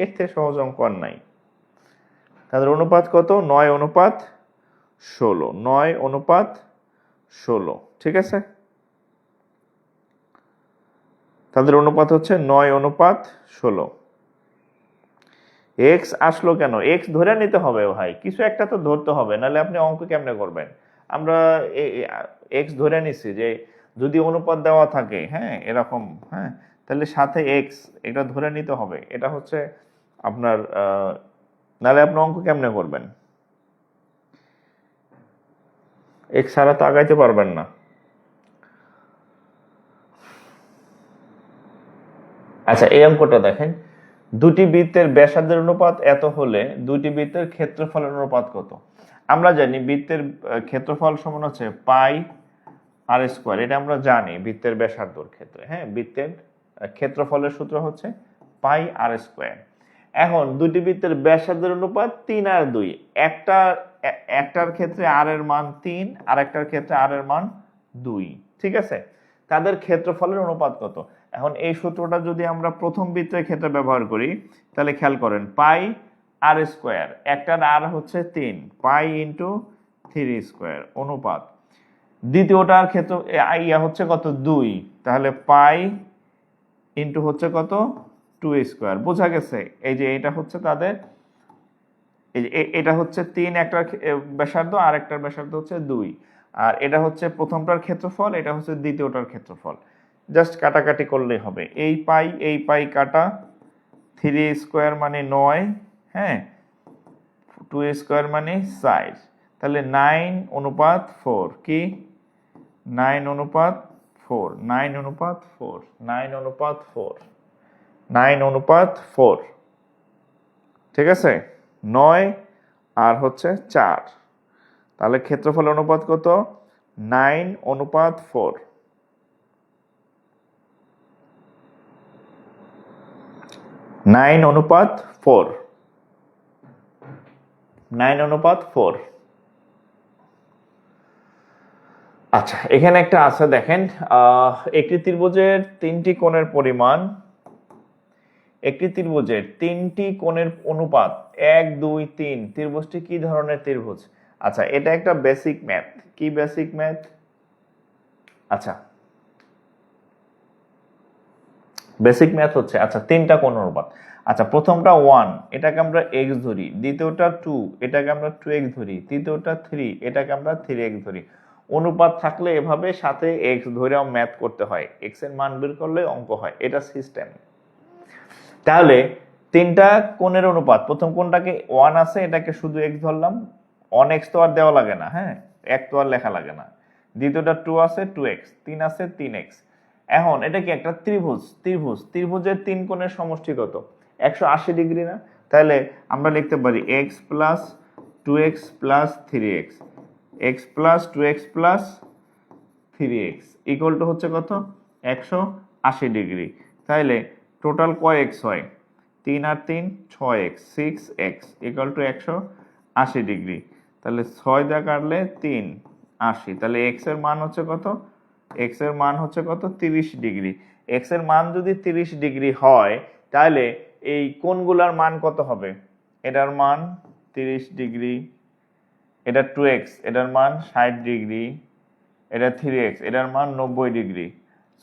এর থেকে সহজ অঙ্ক আর নাই। তাদের অনুপাত কত? 9:16, 9:16, ঠিক আছে। তাদের অনুপাত হচ্ছে 9:16। এক্স আসলো কেন? এক্স ধরে নিতে হবে ভাই, কিছু একটা তো ধরতে হবে, নাহলে আপনি অঙ্ক কেমনে করবেন? আমরা এক্স ধরে নিছি যে যদি অনুপাত দেওয়া থাকে, হ্যাঁ এরকম, হ্যাঁ তাহলে সাথে এক্স, এটা ধরে নিতে হবে। এটা হচ্ছে আপনার, নাহলে আপনি অঙ্ক কেমনে করবেন? এক্স ছাড়া তো আগাইতে পারবেন না। আচ্ছা এই অঙ্কটা দেখেন, দুটি বৃত্তের ব্যাসার্ধের অনুপাত এত হলে দুটি বৃত্তের ক্ষেত্রফলের অনুপাত কত? আমরা জানি বৃত্তের ক্ষেত্রফল সমান হচ্ছে পাই আর স্কোয়ার, এটা আমরা জানি বৃত্তের ব্যাসার্ধর ক্ষেত্রে। হ্যাঁ, বৃত্তের ক্ষেত্রফলের সূত্র হচ্ছে পাই আর স্কোয়ার। এখন দুটি বৃত্তের ব্যাসার্ধের অনুপাত 3 আর 2, একটার ক্ষেত্রে আর এর মান 3 আর একটার ক্ষেত্রে আর এর মান 2, ঠিক আছে? তাদের ক্ষেত্রফলের অনুপাত কত? এখন এই সূত্রটা যদি আমরা প্রথম বৃত্তের ক্ষেত্রে ব্যবহার করি তাহলে খেয়াল করেন, পাই আর স্কোয়ার, একটার আর হচ্ছে 3, পাই ইন্টু 3 স্কোয়ার অনুপাত দ্বিতীয়টার ক্ষেত্র ইয়া হচ্ছে কত 2, তাহলে পাই ইন্টু হচ্ছে কত 2 স্কোয়ার। বোঝা গেছে? এই যে এটা হচ্ছে তাদের, এই যে এটা হচ্ছে 3 একটার ব্যাসার্ধ আর একটার ব্যাসার্ধ হচ্ছে 2, আর এটা হচ্ছে প্রথমটার ক্ষেত্রফল, এটা হচ্ছে দ্বিতীয়টার ক্ষেত্রফল। জাস্ট কাটাকাটি করলেই হবে, এই পাই কাটা, 3 স্কোয়ার মানে 9, হ্যাঁ, 2 স্কোয়ার মানে 4, তাহলে 9 অনুপাত 4, কি 9 অনুপাত 4, 9 অনুপাত 4, 9 অনুপাত 4, 9 অনুপাত 4, ঠিক আছে? 9 আর হচ্ছে 4, তাহলে ক্ষেত্রফল অনুপাত কত? 9 অনুপাত 4, 9 অনুপাত 4, 9 অনুপাত 4। আচ্ছা, এখানে একটা আছে দেখেন, একটি ত্রিভুজের তিনটি কোণের পরিমাণ, একটি ত্রিভুজের তিনটি কোণের অনুপাত 1 2 3, ত্রিভুজটি কি ধরনের ত্রিভুজ? আচ্ছা, এটা একটা বেসিক ম্যাথ। কি বেসিক ম্যাথ? আচ্ছা, বেসিক ম্যাথ হচ্ছে, আচ্ছা, তিনটা কোণ অনুপাত। আচ্ছা, প্রথমটা 1, এটাকে আমরা x ধরি, দ্বিতীয়টা 2, এটাকে আমরা 2x ধরি, তৃতীয়টা 3, এটাকে আমরা 3x ধরি। অনুপাত থাকলে এভাবে সাথে x ধরেও ম্যাথ করতে হয়, x এর মান বের করলে অঙ্ক হয়, এটা সিস্টেম। তাহলে তিনটা কোণের অনুপাত, প্রথম কোণটাকে 1 আছে, এটাকে শুধু x ধরলাম, 1x তো আর দেওয়া লাগে না, হ্যাঁ, 1 তো আর লেখা লাগে না। দ্বিতীয়টা 2 আছে, 2x, 3 আছে, 3x। এখন এটা কি একটা ত্রিভুজের তিন কোণের সমষ্টি কত? 180 ডিগ্রি না? তাহলে আমরা লিখতে পারি x plus 2x plus 3x, x plus 2x plus 3x equal to হচ্ছে কত? 180 ডিগ্রি। তাহলে টোটাল কয় x হয়? 3 আর 3 6x, 6x equal to 180 degree. তাহলে 6 দিয়ে কাটলে 3 80, তাহলে x এর মান হচ্ছে কত? x এর মান হচ্ছে কত? 30 ডিগ্রি। x এর মান যদি 30 ডিগ্রি হয় তাহলে এই কোণগুলোর মান কত হবে? এটার মান 30 ডিগ্রি, এটা 2x, এটার মান 60 ডিগ্রি, এটা 3x, এটার মান 90 ডিগ্রি।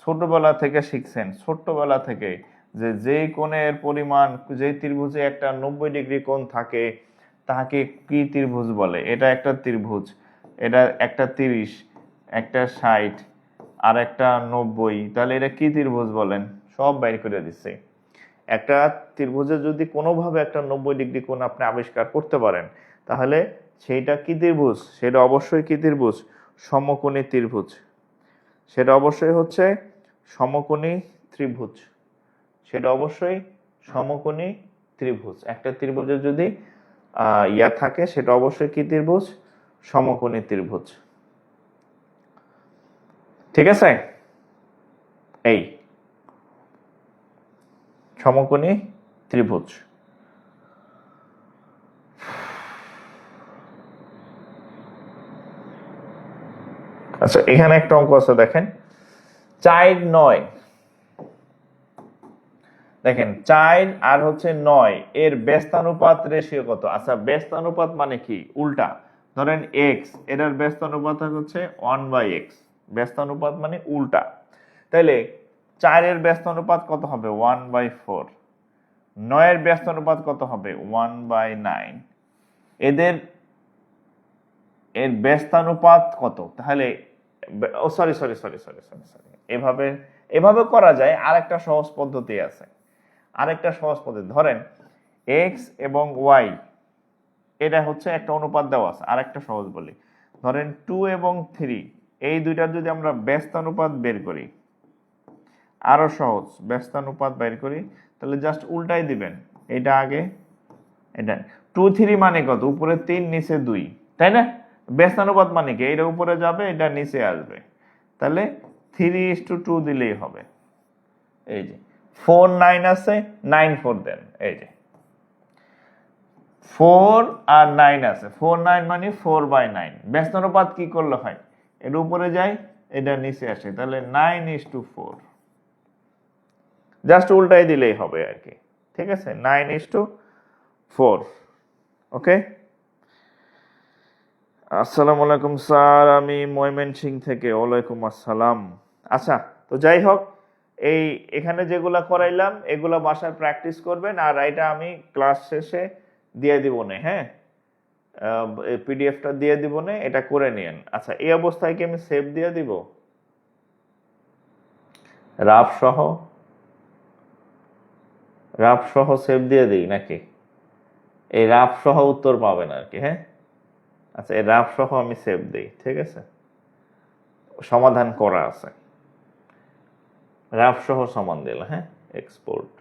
ছোটবেলা থেকে শিখছেন, ছোট্টবেলা থেকে, যে যেই কোণের পরিমাণ, যেই ত্রিভুজে একটা 90 ডিগ্রি কোণ থাকে তাকে কি ত্রিভুজ বলে? এটা একটা ত্রিভুজ, এটা একটা 30, একটা 60 আর একটা 90, তাহলে এটা কি ত্রিভুজ বলেন? সব বাইর করে দিচ্ছে। একটা ত্রিভুজে যদি কোনোভাবে একটা 90 ডিগ্রি কোণ আপনি আবিষ্কার করতে পারেন তাহলে সেইটা কি ত্রিভুজ? সেটা অবশ্যই কি ত্রিভুজ? সমকোণী ত্রিভুজ। সেটা অবশ্যই হচ্ছে সমকোণী ত্রিভুজ, সেটা অবশ্যই সমকোণী ত্রিভুজ। একটা ত্রিভুজের যদি ইয়া থাকে সেটা অবশ্যই কি ত্রিভুজ? সমকোণী ত্রিভুজ, ঠিক আছে? এই সমকোণী ত্রিভুজ। আচ্ছা, এখানে একটা অঙ্ক আছে দেখেন, 4 9, দেখেন 4 আর হচ্ছে 9 এর ব্যস্তানুপাত রেশিও কত? আচ্ছা, ব্যস্তানুপাত মানে কি? উল্টা। ধরেন x, এটার ব্যস্তানুপাত হচ্ছে 1/x, ব্যস্তানুপাত মানে উল্টা। তাহলে 4 এর ব্যস্তানুপাত কত হবে? 1/4। 9 এর ব্যস্তানুপাত কত হবে? 1/9। এদের এর ব্যস্তানুপাত কত? তাহলে ও sorry sorry sorry sorry sorry sorry এভাবে এভাবে করা যায়। আরেকটা সহজ পদ্ধতি আছে, আরেকটা সহজ পদ্ধতি। ধরেন x এবং y, এটা হচ্ছে একটা অনুপাত দেওয়া আছে। আরেকটা সহজ বলি, ধরেন 2 এবং 3, এই দুইটার যদি আমরা ব্যস্তানুপাত বের করি, আরো সহজ, ব্যস্তানুপাত বের করি, তাহলে জাস্ট উল্টাই দিবেন, এটা আগে এটা 2 3 মানে কত, উপরে 3 নিচে 2, তাই না? ব্যস্তানুপাত মানে কি, এটা উপরে যাবে এটা নিচে আসবে, তাহলে 3:2 দিলেই হবে। এই যে 4 9 আছে, 9 4 দেন, এই যে 4 আর 9 আছে, 4 9 মানে 4/9। ব্যস্তানুপাত কি করলে হয়, এটা উপরে যায় এটা নিচে আসে, তাহলে 9:4। জাস্ট উল্টাই দিলেই হবে আর কি, ঠিক আছে? 9:4। ওকে। আসসালামু আলাইকুম স্যার, আমি ময়মনসিং থেকে। ওয়ালাইকুম আসসালাম। আচ্ছা, তো যাই হোক, এখানে যেগুলা করাইলাম এগুলা বাসায় প্র্যাকটিস করবেন, আর এটা আমি ক্লাস শেষে দিয়ে দিব না, হ্যাঁ? পিডিএফটা দিয়ে দিব না, এটা করে নিয়েন। আচ্ছা, এই অবস্থায় কি আমি সেভ দিয়ে দিব রাফ সহ? রাফ সহ সেভ দিয়ে দিই নাকি? এই রাফ সহ উত্তর পাবেন আর কি, হ্যাঁ? আচ্ছা, এই রাফ সহ আমি সেভ দিই, ঠিক আছে? সমাধান করা আছে, রাফ সহ সমান দিল, হ্যাঁ? এক্সপোর্ট,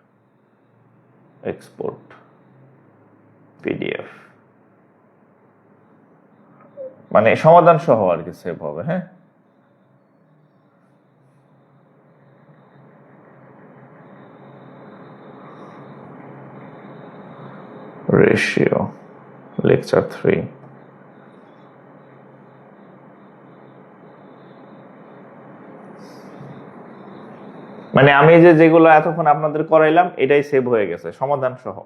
এক্সপোর্ট পিডিএফ, মানে সমাধান সহ আর কি সেভ হবে, হ্যাঁ? Ratio lecture 3। মানে আমি যেগুলো এতক্ষণ আপনাদের করাইলাম এটাই সেভ হয়ে গেছে সমাধান সহ।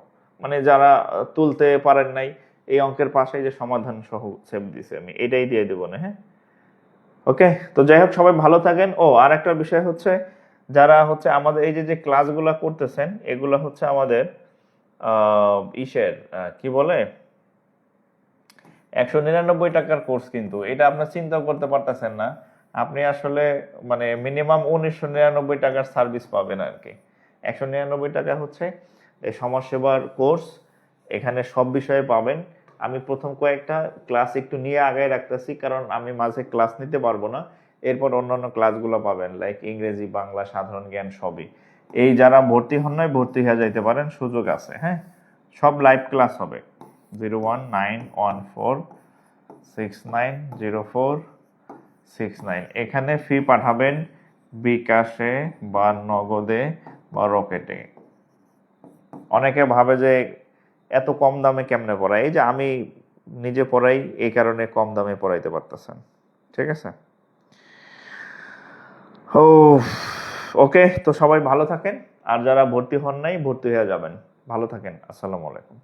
মানে যারা তুলতে পারেন নাই, এই অঙ্কের পাশে যে সমাধান সহ সেভ দিছে, আমি এটাই দিয়ে দেবো না, হ্যাঁ? ওকে, তো যাই হোক, সবাই ভালো থাকেন। ও, আর একটা বিষয় হচ্ছে, যারা হচ্ছে আমাদের এই যে ক্লাসগুলো করতেছেন, এগুলো হচ্ছে আমাদের ইসের কি বলে 199 টাকার কোর্স, কিন্তু এটা আপনার চিন্তা করতে পারতেছেন না। আপনি আসলে মানে মিনিমাম 1999 টাকার সার্ভিস পাবেন আর কি। 199 টাকা হচ্ছে এই সমাজসেবার কোর্স, এখানে সব বিষয়ে পাবেন। আমি প্রথম কয়েকটা ক্লাস একটু নিয়ে আগায় রাখতেছি, কারণ আমি মাঝে ক্লাস নিতে পারবো না। এরপর অন্যান্য ক্লাসগুলো পাবেন, লাইক ইংরেজি, বাংলা, সাধারণ জ্ঞান, সবই। এই যারা ভর্তি হন নাই, ভর্তি হয়ে যাইতে পারেন, সুযোগ আছে, হ্যাঁ? সব লাইভ ক্লাস হবে। 01914690469, এখানে ফি পাঠাবেন বিকাশে বা নগদে বা রকেটে। অনেকে ভাবে যে এত কম দামে কেমনে পড়াই, এই যে আমি নিজে পড়াই, এই কারণে কম দামে পড়াইতে পারতেছেন, ঠিক আছে? ও, ওকে, তো সবাই ভালো থাকেন, আর যারা ভর্তি হন নাই ভর্তি হয়ে যাবেন। ভালো থাকেন, আসসালামু আলাইকুম।